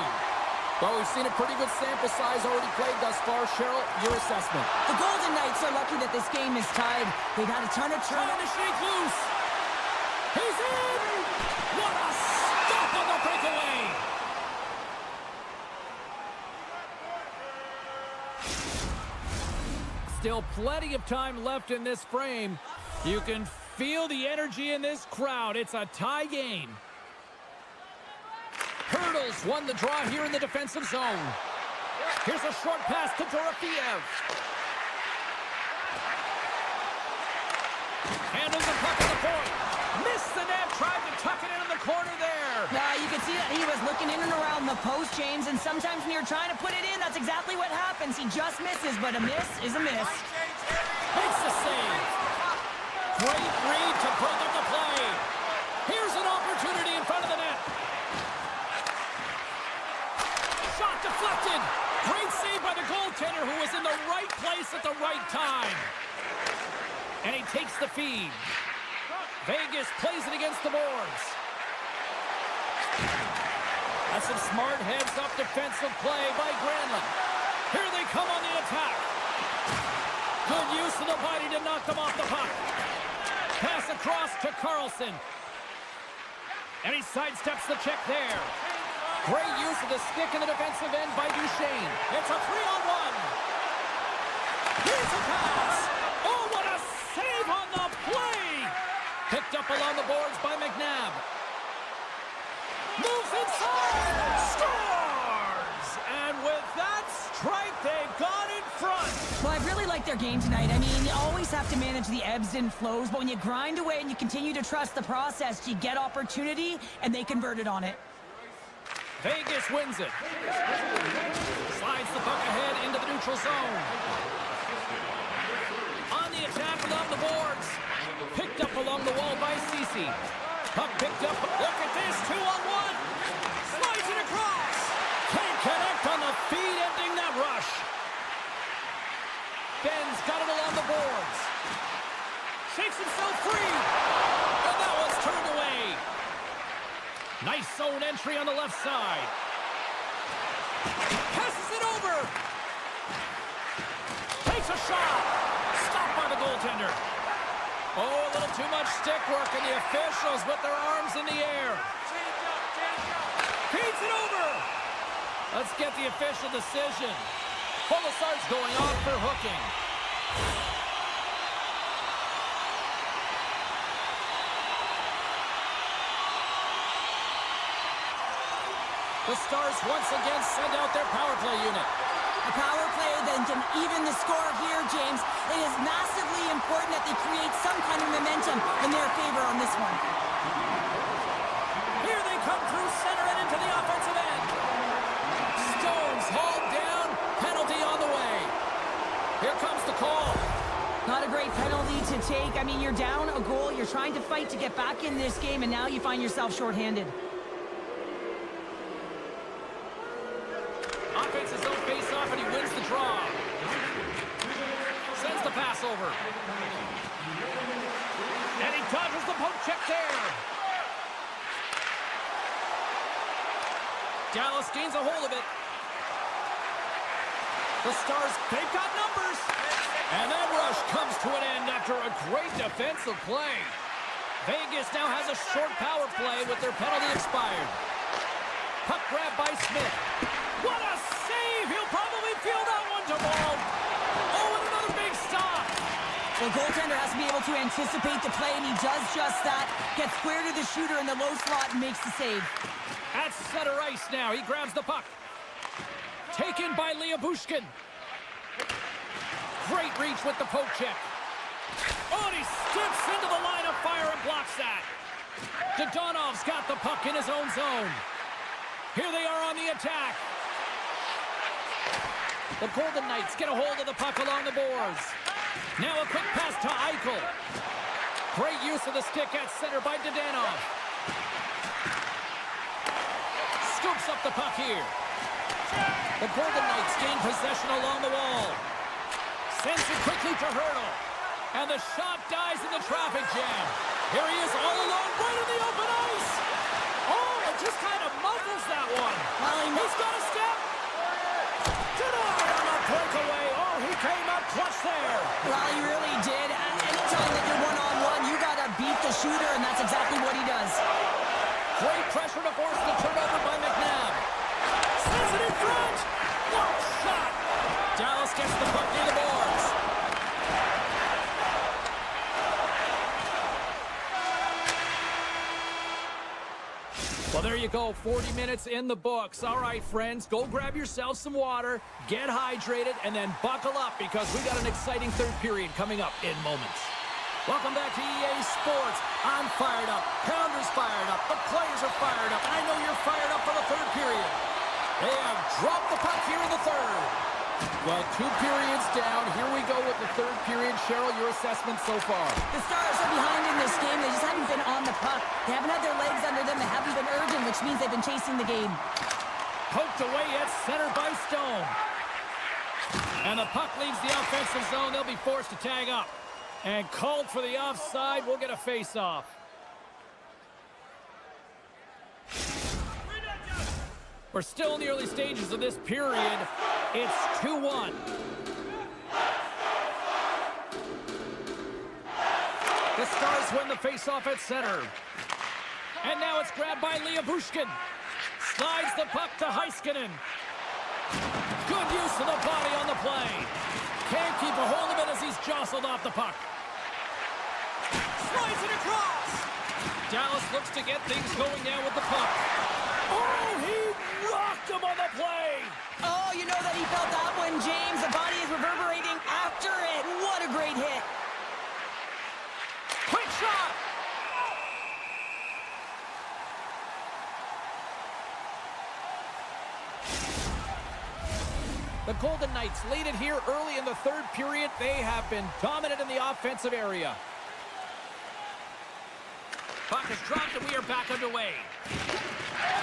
Well, we've seen a pretty good sample size already played thus far. Cheryl, your assessment. The Golden Knights are lucky that this game is tied. They've had a ton of Trying to shake loose. He's in! What a stop on the breakaway! Still plenty of time left in this frame. You can feel the energy in this crowd. It's a tie game. Hurdles won the draw here in the defensive zone. Here's a short pass to Dorofeev. Handles the puck at the point. Missed the net, tried to tuck it in the corner there. Yeah, you can see that he was looking in and around the post, James, and sometimes when you're trying to put it in, that's exactly what happens. He just misses, but a miss is a miss. Makes the save. Great read to break up the play. Here's an opportunity in front of the net. Shot deflected. Great save by the goaltender who was in the right place at the right time. And he takes the feed. Vegas plays it against the boards. That's some smart heads-up defensive play by Granlund. Here they come on the attack. Good use of the body to knock them off the puck. Pass across to Carlson. And he sidesteps the check there. Great use of the stick in the defensive end by Duchesne. It's a 3-on-1. Here's a pass. Oh, what a save on the play. Picked up along the boards by McNabb. Moves inside. Scores! And with that strike, they've gone in front. Well, I really like their game tonight. I mean, you always have to manage the ebbs and flows, but when you grind away and you continue to trust the process, you get opportunity, and they converted on it. Vegas wins it. Slides the puck ahead into the neutral zone. On the attack along the boards. Picked up along the wall by Ceci. Puck picked up. Look at this. 2-on-1. Slides it across. Can't connect on the feed, ending that rush. Ben's got it along the boards. Shakes himself free. And that one's turned away. Nice zone entry on the left side. Passes it over. Takes a shot. Stopped by the goaltender. Oh, a little too much stick work, and the officials with their arms in the air. Feeds it over. Let's get the official decision. Commissar's going off for hooking. The Stars once again send out their power play unit. A power play then can even the score here, James. It is massively important that they create some kind of momentum in their favor on this one. I mean, you're down a goal. You're trying to fight to get back in this game, and now you find yourself shorthanded. Offense his own face-off, and he wins the draw. Sends the pass over. And he dodges the poke check there. Dallas gains a hold of it. The Stars, they've got numbers. And that rush comes to an end after a great defensive play. Vegas now has a short power play with their penalty expired. Puck grab by Smith. What a save! He'll probably feel that one tomorrow. Oh, and another big stop. The goaltender has to be able to anticipate the play, and he does just that. Gets square to the shooter in the low slot and makes the save. At center ice now, he grabs the puck. Taken by Bushkin. Great reach with the poke check. Oh, and he steps into the line of fire and blocks that. Dodonov's got the puck in his own zone. Here they are on the attack. The Golden Knights get a hold of the puck along the boards. Now a quick pass to Eichel. Great use of the stick at center by Dodanov. Scoops up the puck here. The Golden Knights gain possession along the wall. Sends it quickly to Hurdle. And the shot dies in the traffic jam. Here he is all alone right in the open ice. Oh, it just kind of muffles that one. Well, He's got a step. Denied on a breakaway. Oh, he came up clutch there. Well, he really did. Anytime that you're one-on-one, you got to beat the shooter, and that's exactly what he does. Great pressure to force the turnover by McNabb. Sends it in front. What shot. Dallas gets the puck near the boards. Well, there you go. 40 minutes in the books. All right, friends, go grab yourself some water, get hydrated, and then buckle up because we got an exciting third period coming up in moments. Welcome back to EA Sports. I'm fired up. Pounder's fired up. The players are fired up. I know you're fired up for the third period. They have dropped the puck here in the third. Well, 2 periods down. Here we go with the third period. Cheryl, your assessment so far? The Stars are behind in this game. They just haven't been on the puck. They haven't had their legs under them. They haven't been urgent, which means they've been chasing the game. Poked away at center by Stone. And the puck leaves the offensive zone. They'll be forced to tag up. And called for the offside. We'll get a face-off. We're still in the early stages of this period. It's 2-1. The Stars win the face-off at center. And now it's grabbed by Bushkin. Slides the puck to Heiskanen. Good use of the body on the play. Can't keep a hold of it as he's jostled off the puck. Slides it across. Dallas looks to get things going now with the puck. Oh, he rocked him on the play. Oh, you know that he felt that one, James. The body is reverberating after it. What a great hit. Quick shot. The Golden Knights lead it here early in the third period. They have been dominant in the offensive area. Puck is dropped and we are back underway.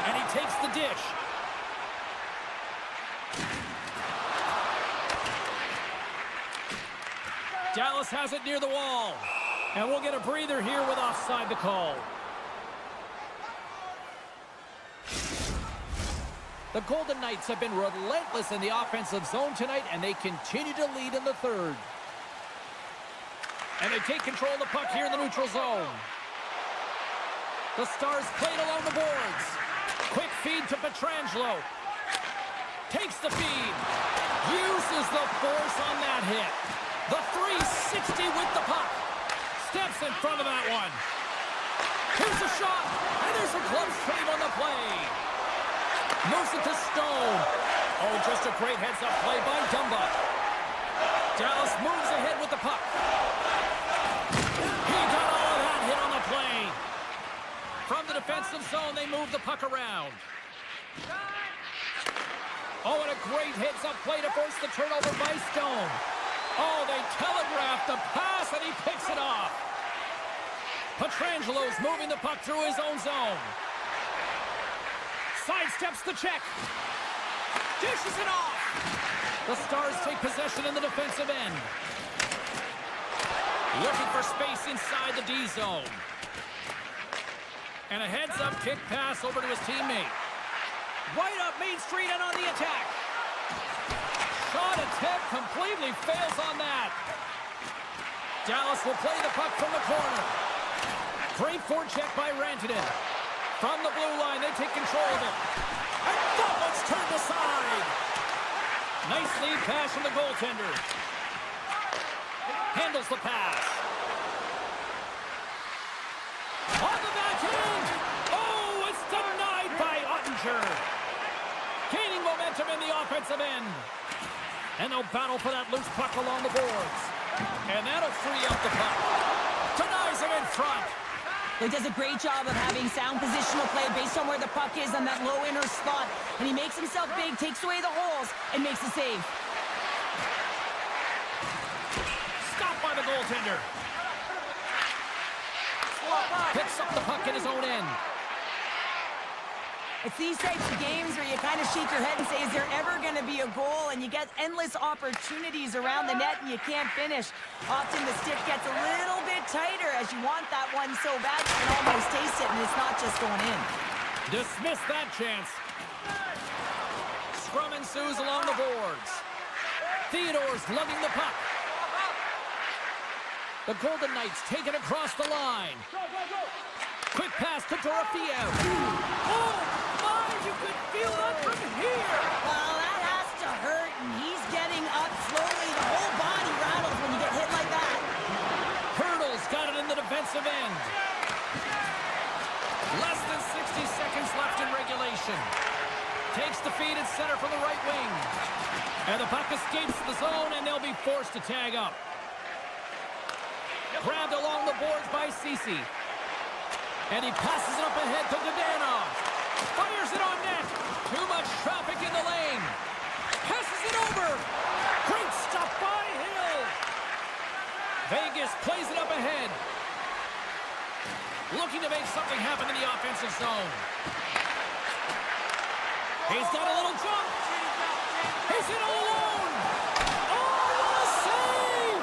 And he takes the dish. Dallas has it near the wall. And we'll get a breather here with offside the call. The Golden Knights have been relentless in the offensive zone tonight, and they continue to lead in the third. And they take control of the puck here in the neutral zone. The Stars played along the boards. Quick feed to Pietrangelo. Takes the feed. Uses the force on that hit. The 360 with the puck. Steps in front of that one. Here's a shot. And there's a glove save on the play. Moves it to Stone. Oh, just a great heads-up play by Dumba. Dallas moves ahead with the puck. He got all of that hit on the play. From the defensive zone, they move the puck around. Oh, and a great heads-up play to force the turnover by Stone. Oh, they telegraphed the pass, and he picks it off. Petrangelo's moving the puck through his own zone. Sidesteps the check. Dishes it off. The Stars take possession in the defensive end. Looking for space inside the D zone. And a heads-up kick pass over to his teammate. Right up Main Street and on the attack. Shot attempt completely fails on that. Dallas will play the puck from the corner. Great forecheck by Rantanen. From the blue line, they take control of it. And that one's turned aside. Nice lead pass from the goaltender. Handles the pass. On the backhand. Oh, it's denied by Ottinger. Gaining momentum in the offensive end. And they'll battle for that loose puck along the boards. And that'll free up the puck. Denies him in front. He does a great job of having sound positional play based on where the puck is on that low inner slot. And he makes himself big, takes away the holes, and makes the save. Stopped by the goaltender. Picks up the puck in his own end. It's these types of games where you kind of shake your head and say, is there ever going to be a goal? And you get endless opportunities around the net and you can't finish. Often the stick gets a little bit tighter as you want that one so bad you can almost taste it, and it's not just going in. Dismiss that chance. Scrum ensues along the boards. Theodore's lugging the puck. The Golden Knights take it across the line. Quick pass to Dorofeo. Oh, my, you could feel that from here. Well, that has to hurt, and he's getting up slowly. The whole body rattles when you get hit like that. Hurdle's got it in the defensive end. Less than 60 seconds left in regulation. Takes the feed at center from the right wing. And the puck escapes the zone, and they'll be forced to tag up. Grabbed along the boards by Ceci. And he passes it up ahead to Dadonov. Fires it on net. Too much traffic in the lane. Passes it over. Great stop by Hill. Vegas plays it up ahead. Looking to make something happen in the offensive zone. He's got a little jump. He's in all alone. Oh, what a save!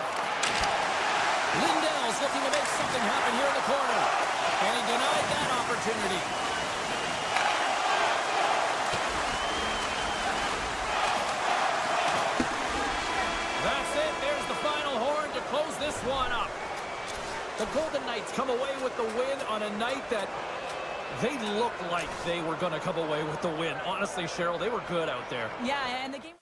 Lindell's looking to make something happen here in the corner. And he denied that opportunity. That's it. There's the final horn to close this one up. The Golden Knights come away with the win on a night that they looked like they were going to come away with the win. Honestly, Cheryl, they were good out there. Yeah, and the game...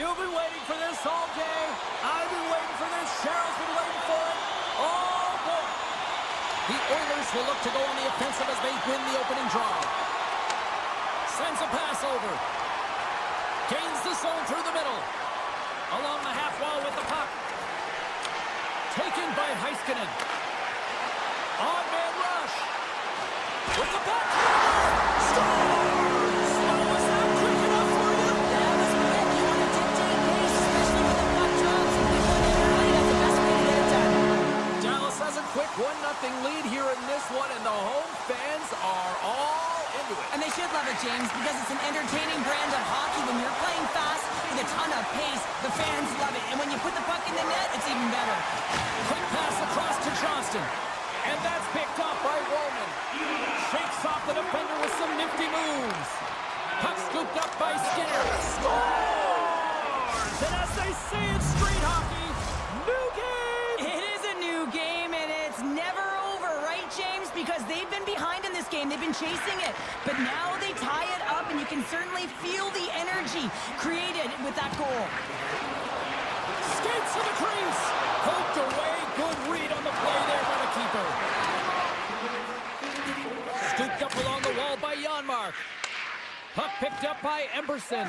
You've been waiting for this all day. I've been waiting for this. Cheryl's been waiting for it. Oh, boy. The Oilers will look to go on the offensive as they win the opening draw. Sends a pass over. Gains the zone through the middle. Along the half wall with the puck. Taken by Heiskanen. On-man rush. With the puck. Scores! Was that quick enough for you? That was quick. You want to dictate pace, especially when the puck drops and we win it early. That's the best way to get it done. Dallas has a quick 1-0 lead here in this one, and the home fans are all into it. And they should love it, James, because it's an entertaining brand of hockey. When you're playing fast with a ton of pace, the fans love it. And when you put the puck in the net, it's even better. Quick pass across to Johnston. And that's picked up by Roman. Shakes off the defender with some nifty moves. Puck scooped up by Skinner. Scores! And as they say in street hockey, new game! It is a new game, and it's never over, right, James? Because they've been behind in this game. They've been chasing it. But now they tie it up, and you can certainly feel the energy created with that goal. Skates to the crease. Poked away. Good read on the play there by the keeper. Scooped up along the wall by Janmark. Puck picked up by Emberson.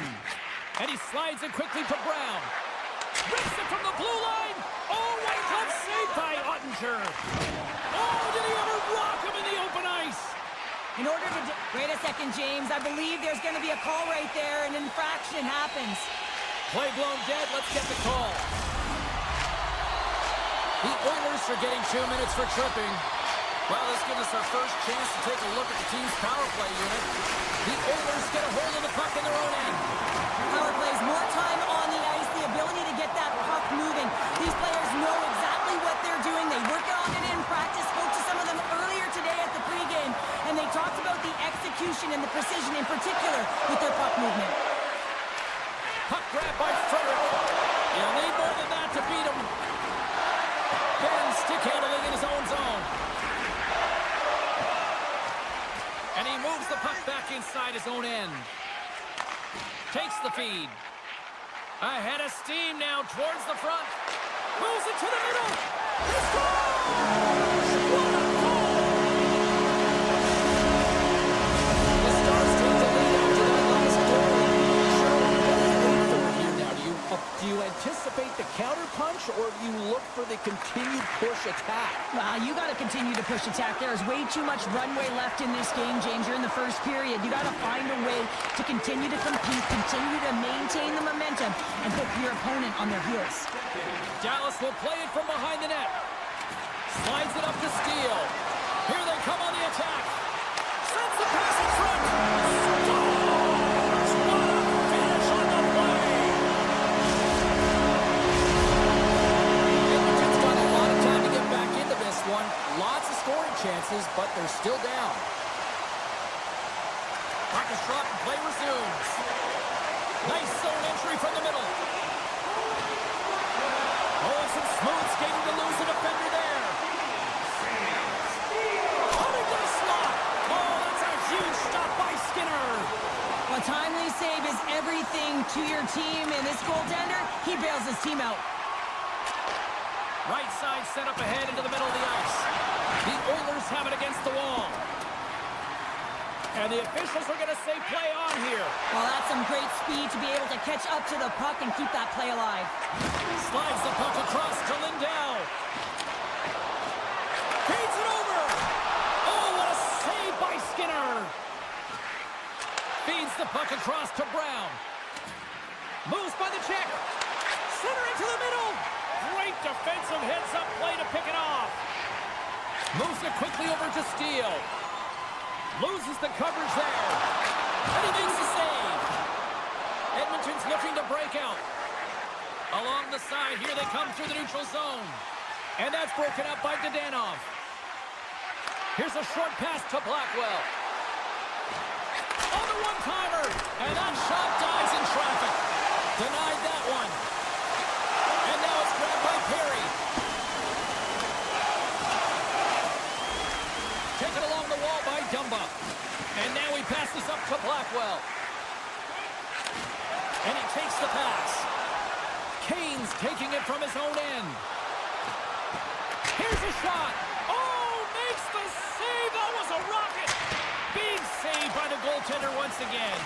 And he slides it quickly to Brown. Rips it from the blue line. Oh, white glove saved by Ottinger. Oh, did he ever rock him in the open ice? In order to... Wait a second, James. I believe there's going to be a call right there. An infraction happens. Play blown dead. Let's get the call. The Oilers are getting 2 minutes for tripping. Well, this gives us our first chance to take a look at the team's power play unit. The Oilers get a hold of the puck in their own end. Power plays, more time on the ice, the ability to get that puck moving. These players know exactly what they're doing. They work on it in practice. Spoke to some of them earlier today at the pregame, and they talked about the execution and the precision in particular with their puck movement. Puck grab by Frederick. You'll need more than that to beat him. Ben stick handling in his own zone. And he moves the puck back inside his own end. Takes the feed. Ahead of steam now towards the front. Moves it to the middle. He scores! What a goal! The Stars take the lead after that last goal. Here now, do you anticipate the counterpunch, or do you look for the continued push attack? You got to continue to push attack. There is way too much runway left in this game, James. You're in the first period. You got to find a way to continue to compete, continue to maintain the momentum, and put your opponent on their heels. Dallas will play it from behind the net. Slides it up to Steele. Here they come on the attack. Sends the pass in front. Scores! What a finish on the play! Edmonton's got a lot of time to get back into this one. Lots of scoring chances, but they're still down. Puck is dropped and play resumes. Nice zone entry from the middle. Oh, and some smooth skating to lose the defender there. Coming to the slot. Oh, that's a huge stop by Skinner. A timely save is everything to your team, and this goaltender, he bails his team out. Right side set up ahead into the middle of the ice. The Oilers have it against the wall. And the officials are going to say play on here. Well, that's some great speed to be able to catch up to the puck and keep that play alive. Slides the puck across to Lindell. Feeds it over. Oh, what a save by Skinner. Feeds the puck across to Brown. Moves by the check. Center into the middle. Great defensive heads-up play to pick it off. Moves it quickly over to Steele. Loses the coverage there. And he makes the save. Edmonton's looking to break out. Along the side, here they come through the neutral zone. And that's broken up by Dadonov. Here's a short pass to Blackwell. On the one-timer. And that shot dies in traffic. Denied that one. And now it's grabbed by Perry. Taken along the wall by Dumba. And now he passes up to Blackwell. And he takes the pass. Kane's taking it from his own end. Here's a shot. Oh, makes the save. That was a rocket. Being saved by the goaltender once again.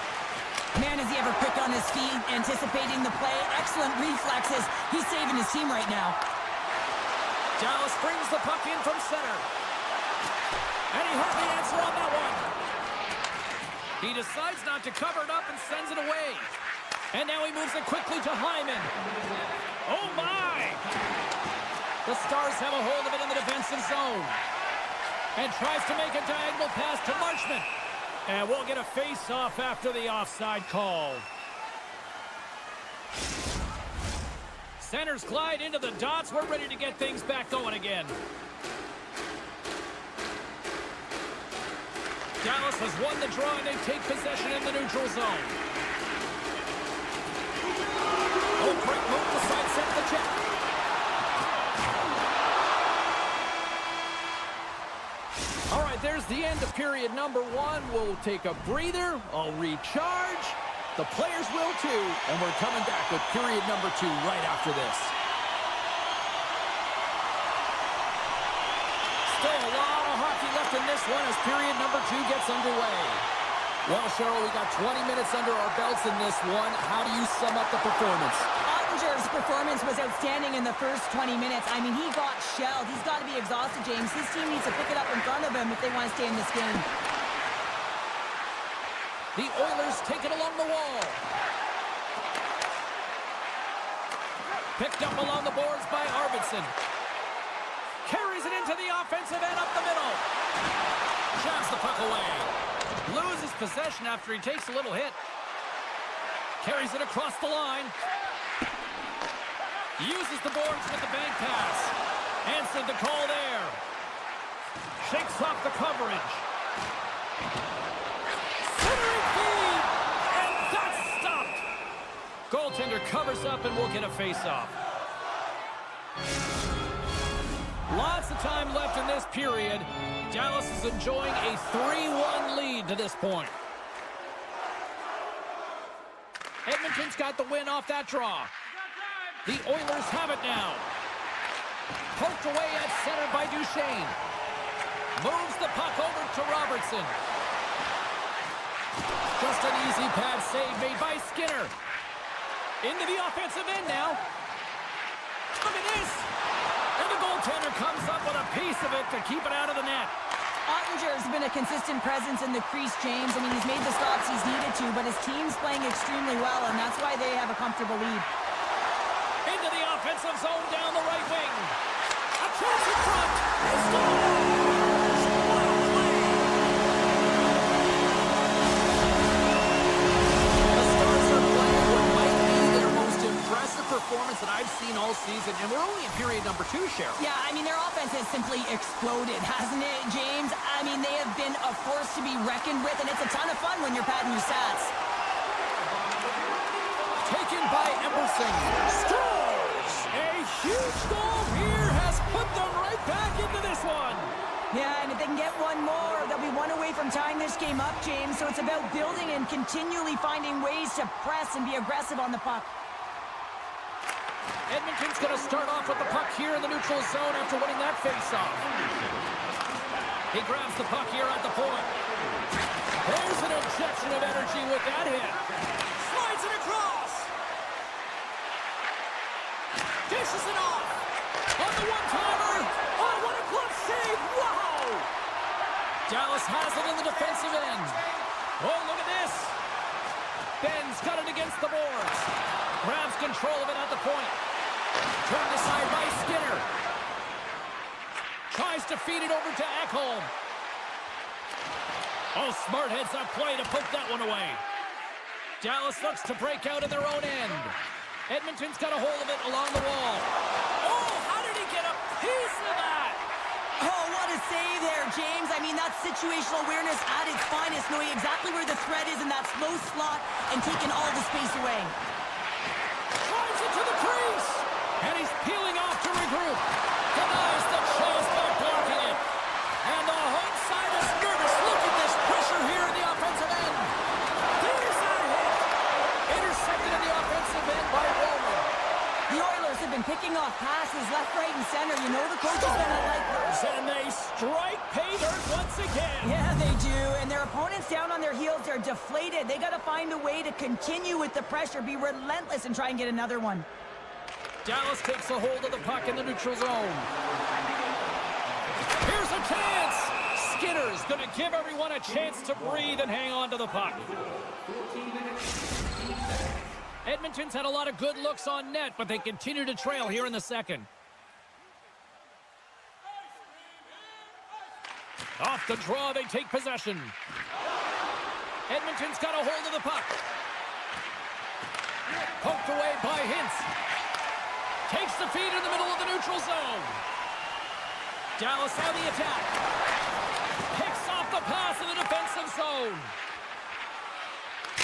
Man, is he ever quick on his feet, anticipating the play. Excellent reflexes. He's saving his team right now. Dallas brings the puck in from center. And he heard the answer on that one. He decides not to cover it up and sends it away. And now he moves it quickly to Hyman. Oh, my! The Stars have a hold of it in the defensive zone. And tries to make a diagonal pass to Marchment. And we'll get a face-off after the offside call. Centers glide into the dots. We're ready to get things back going again. Dallas has won the draw, and they take possession in the neutral zone. Oh, great move to sidestep the check. All right, there's the end of period number one. We'll take a breather. I'll recharge. The players will too. And we're coming back with period number two right after this. Still a lot of hockey left in this one as period number two gets underway. Well, Cheryl, we got 20 minutes under our belts in this one. How do you sum up the performance? Ottinger's performance was outstanding in the first 20 minutes. I mean, he got shelled. He's got to be exhausted, James. His team needs to pick it up in front of him if they want to stay in this game. The Oilers take it along the wall. Picked up along the boards by Arvidsson. Carries it into the offensive end up the middle. Shots the puck away. Loses possession after he takes a little hit. Carries it across the line. Uses the boards with the bank pass. Answered the call there. Shakes off the coverage. Centering feed! And that's stopped! Goaltender covers up and we'll get a face-off. Lots of time left in this period. Dallas is enjoying a 3-1 lead to this point. Edmonton's got the win off that draw. The Oilers have it now. Poked away at center by Duchesne. Moves the puck over to Robertson. Just an easy pad save made by Skinner. Into the offensive end now. Look at this. And the goaltender comes up with a piece of it to keep it out of the net. Ottinger's been a consistent presence in the crease, James. I mean, he's made the stops he's needed to, but his team's playing extremely well, and that's why they have a comfortable lead. Into the offensive zone down the right wing. A chance in front. He scores! What a play! The Stars are playing what might be their most impressive performance that I've seen all season, and we're only in period number two, Cheryl. Yeah, I mean, their offense has simply exploded, hasn't it, James? I mean, they have been a force to be reckoned with, and it's a ton of fun when you're padding your stats. Taken by Emerson. Scores! A huge goal here has put them right back into this one. Yeah, and if they can get one more, they'll be one away from tying this game up, James. So it's about building and continually finding ways to press and be aggressive on the puck. Edmonton's going to start off with the puck here in the neutral zone after winning that faceoff. He grabs the puck here at the point. There's an injection of energy with that hit. Slides it across. Dishes it off. On the one-timer. Oh, what a glove save. Wow. Dallas has it in the defensive end. Oh, look at this. Ben's got it against the boards. Grabs control of it at the point. Turned aside by Skinner. Tries to feed it over to Ekholm. Oh, smart heads-up play to poke that one away. Dallas looks to break out in their own end. Edmonton's got a hold of it along the wall. Oh, how did he get a piece of that? Oh, what a save there, James. I mean, that's situational awareness at its finest, knowing exactly where the threat is in that slow slot and taking all the space away. Drives it to the crease. And he's peeling off to regroup. Denies the chance by blocking it. And the home side is nervous. Look at this pressure here in the offensive end. There's that hit. Intercepted in the offensive end by Roman. The picking off passes left, right, and center. You know the coach is going to like those. And they strike pay dirt once again. Yeah, they do. And their opponents down on their heels, they're deflated. They got to find a way to continue with the pressure, be relentless, and try and get another one. Dallas takes a hold of the puck in the neutral zone. Here's a chance. Skinner's going to give everyone a chance to breathe and hang on to the puck. Edmonton's had a lot of good looks on net, but they continue to trail here in the second. Off the draw, they take possession. Edmonton's got a hold of the puck. Poked away by Hintz. Takes the feed in the middle of the neutral zone. Dallas on the attack. Picks off the pass in the defensive zone.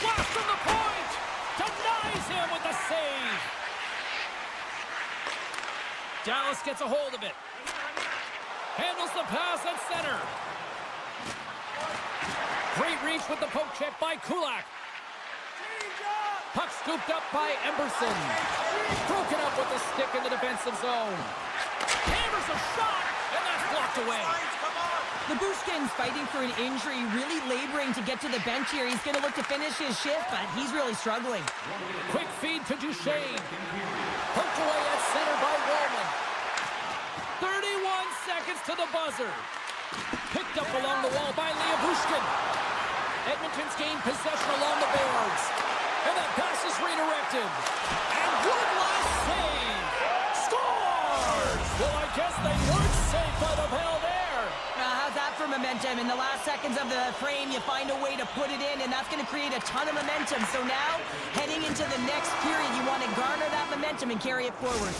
Blast from the point. Denies him with the save. Dallas gets a hold of it. Handles the pass at center. Great reach with the poke check by Kulak. Puck scooped up by Emberson. Broken up with the stick in the defensive zone. Hammers a shot, and that's blocked away. The Bushkin's fighting for an injury, really laboring to get to the bench here. He's going to look to finish his shift, but he's really struggling. Quick feed to Duchesne. Poked away at center by Roman. 31 seconds to the buzzer. Picked up along the wall by Leah Bushkin. Edmonton's gained possession along the boards. And that pass is redirected. And good last save. Scores! Well, I guess they weren't safe by the bell there. How's that for momentum? In the last seconds of the frame, you find a way to put it in, and that's going to create a ton of momentum. So now, heading into the next period, you want to garner that momentum and carry it forward.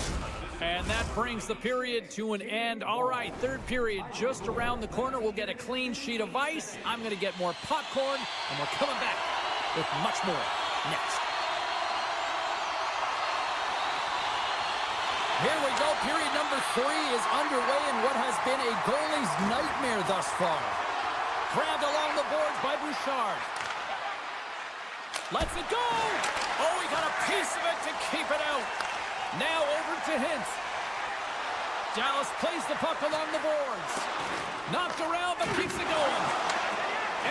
And that brings the period to an end. All right, third period just around the corner. We'll get a clean sheet of ice. I'm going to get more popcorn, and we're coming back with much more next. Here we go. Period number 3 is underway in what has been a goalie's nightmare thus far. Grabbed along the boards by Bouchard. Lets it go. Oh, he got a piece of it to keep it out. Now over to Hintz. Dallas plays the puck along the boards. Knocked around, but keeps it going.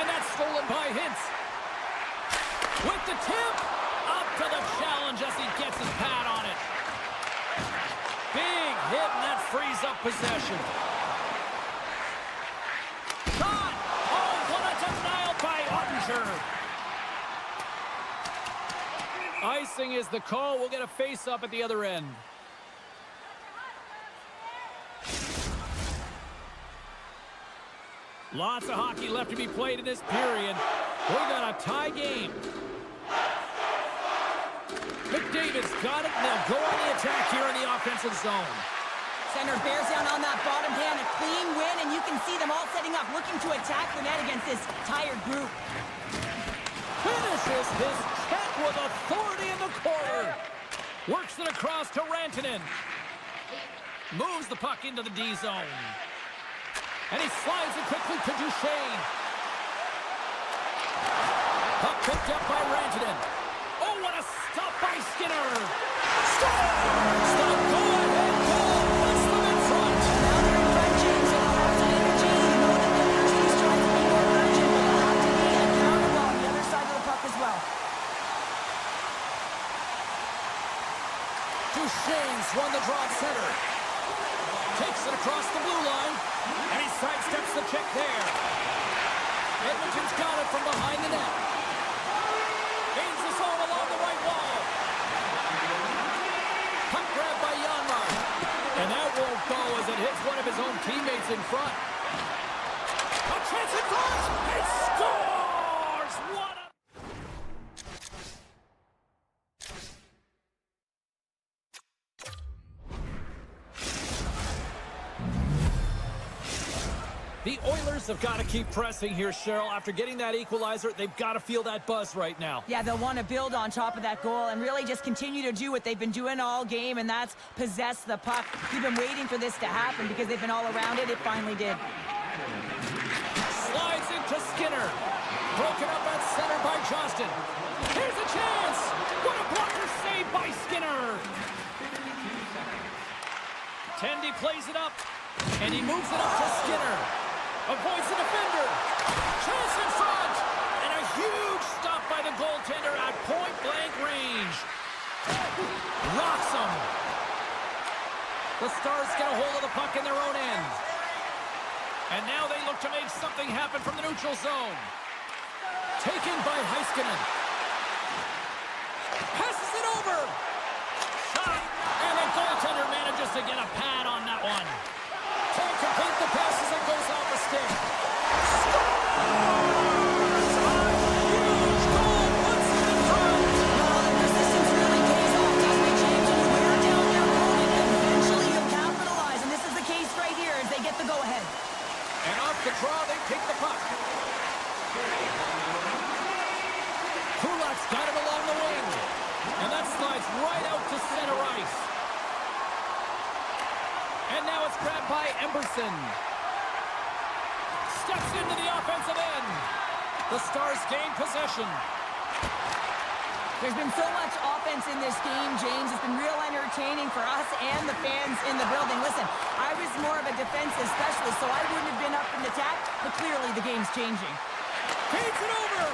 And that's stolen by Hintz. With the tip. Up to the challenge as he gets his pad on it. Big hit, and that frees up possession. Shot! Oh, what a denial by Ottinger. Icing is the call. We'll get a face-up at the other end. Lots of hockey left to be played in this period. We got a tie game. McDavid's got it, and they'll go on the attack here in the offensive zone. Center bears down on that bottom hand, a clean win, and you can see them all setting up, looking to attack the net against this tired group. Finishes his check with authority in the corner. Works it across to Rantanen. Moves the puck into the D zone. And he slides it quickly to Duchesne. Puck picked up by Rantanen. Oh, what a stop by Skinner! Scores! The go-ahead goal puts them in front. Now they're in front, James, and lots of energy. You know that the Thursday's trying to be more urgent, but they'll have to be accountable on the other side of the puck as well. Duchesne's won the draw at center. Takes it across the blue line, and he sidesteps the check there. Edmonton's got it from behind the net. Gains the zone along the right wall. Puck grab by Janmark. And that won't go as it hits one of his own teammates in front. A chance in front! He scores! What a... The Oilers have got to keep pressing here, Cheryl. After getting that equalizer, they've got to feel that buzz right now. Yeah, they'll want to build on top of that goal and really just continue to do what they've been doing all game, and that's possess the puck. We've been waiting for this to happen because they've been all around it. It finally did. Slides into Skinner. Broken up at center by Johnston. Here's a chance! What a blocker save by Skinner! plays it up. And he moves it up to Skinner. Avoids the defender. Chance in front. And a huge stop by the goaltender at point-blank range. Rocks him. The Stars get a hold of the puck in their own end. And now they look to make something happen from the neutral zone. Taken by Heiskanen. Passes it over. Shot. And the goaltender manages to get a pad on that one. Can't complete the pass as it goes off the stick. Huge goal puts it in front. Well, the persistence really pays off, doesn't it, James? When you wear down your opponent, eventually you'll capitalize. And this is the case right here as they get the go-ahead. And off the draw, they take the puck. Kulak's got it along the wing. And that slides right out to center ice. And now it's grabbed by Emberson. Steps into the offensive end. The Stars gain possession. There's been so much offense in this game, James. It's been real entertaining for us and the fans in the building. Listen, I was more of a defensive specialist, so I wouldn't have been up in attack, but clearly the game's changing. Feeds it over.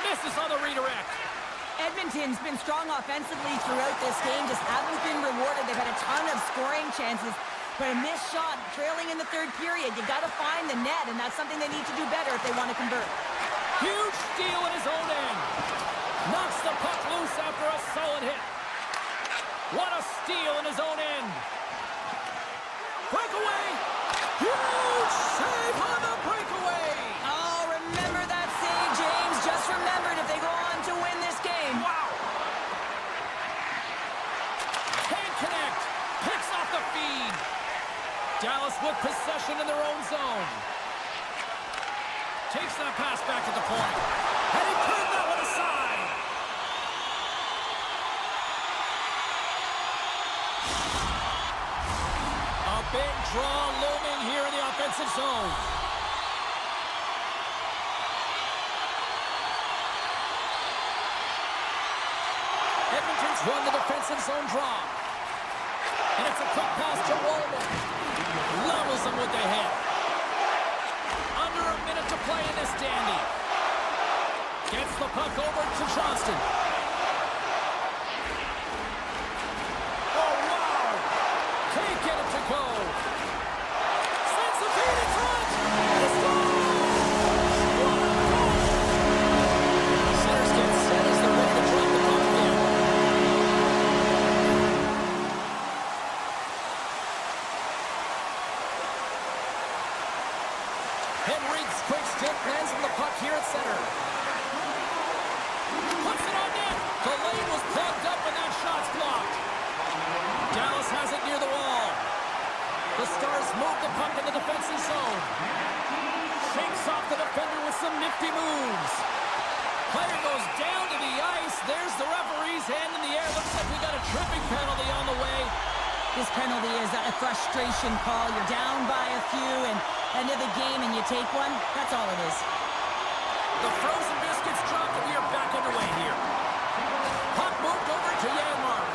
Misses on the redirect. Edmonton's been strong offensively throughout this game, just haven't been rewarded. They've had a ton of scoring chances, but a missed shot trailing in the third period. You got to find the net, and that's something they need to do better if they want to convert. Huge steal in his own end. Knocks the puck loose after a solid hit. What a steal in his own end. Breakaway. Huge save on the breakaway. Oh, remember that save, James. Just remembered if they go on to win this game. Wow. Can't connect. Picks off the feed. Dallas with possession in their own zone. Takes that pass back at the point. And he turned that one aside. A big draw looming here in the offensive zone. Edmonton's won the defensive zone draw. And it's a quick pass to Wallman. Levels them with the hit. Under a minute to play in this dandy. Gets the puck over to Johnston. Oh, wow! Can't get it to go. Sends the feed in front. He scores! What a goal! Centers get set as they're ready to drop the puck again. Henry's quick stick lands on the puck here at center. Puts it on net. The lane was plugged up and that shot's blocked. Dallas has it near the wall. The Stars move the puck in the defensive zone. Shakes off the defender with some nifty moves. Player goes down to the ice. There's the referee's hand in the air. Looks like we got a tripping penalty on the way. This penalty is a frustration call. You're down by a few and end of the game and you take one. That's all it is. The frozen biscuits dropped and we are back underway here. Puck moved over to Janmark.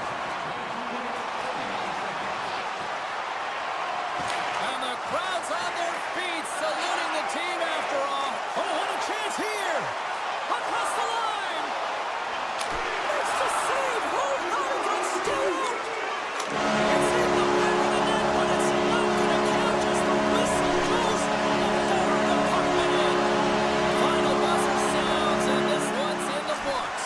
And the crowd's on their feet saluting the team after all. Oh, what a chance here. Across the line. It's to save. Hold on, but still. It's in the back of the net, but it's not going to count as the whistle goes before the puck went in. Final buzzer sounds, and this one's in the books.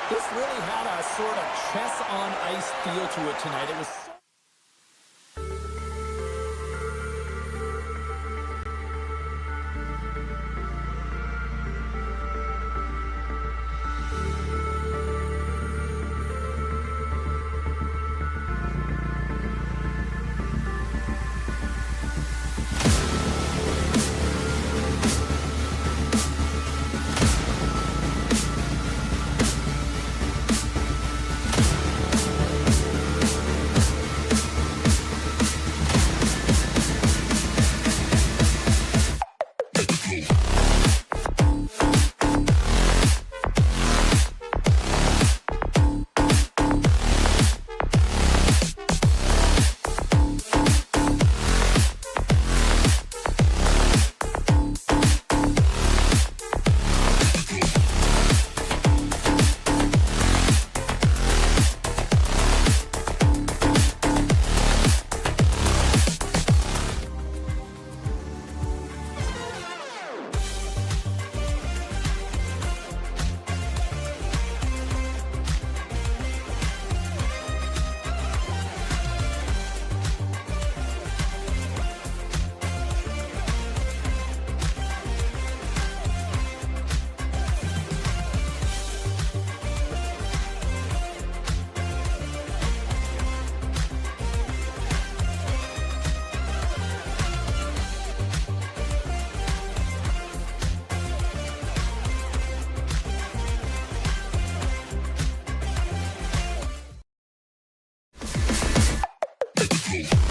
This really had a sort of chess on ice feel to it tonight. It was so go.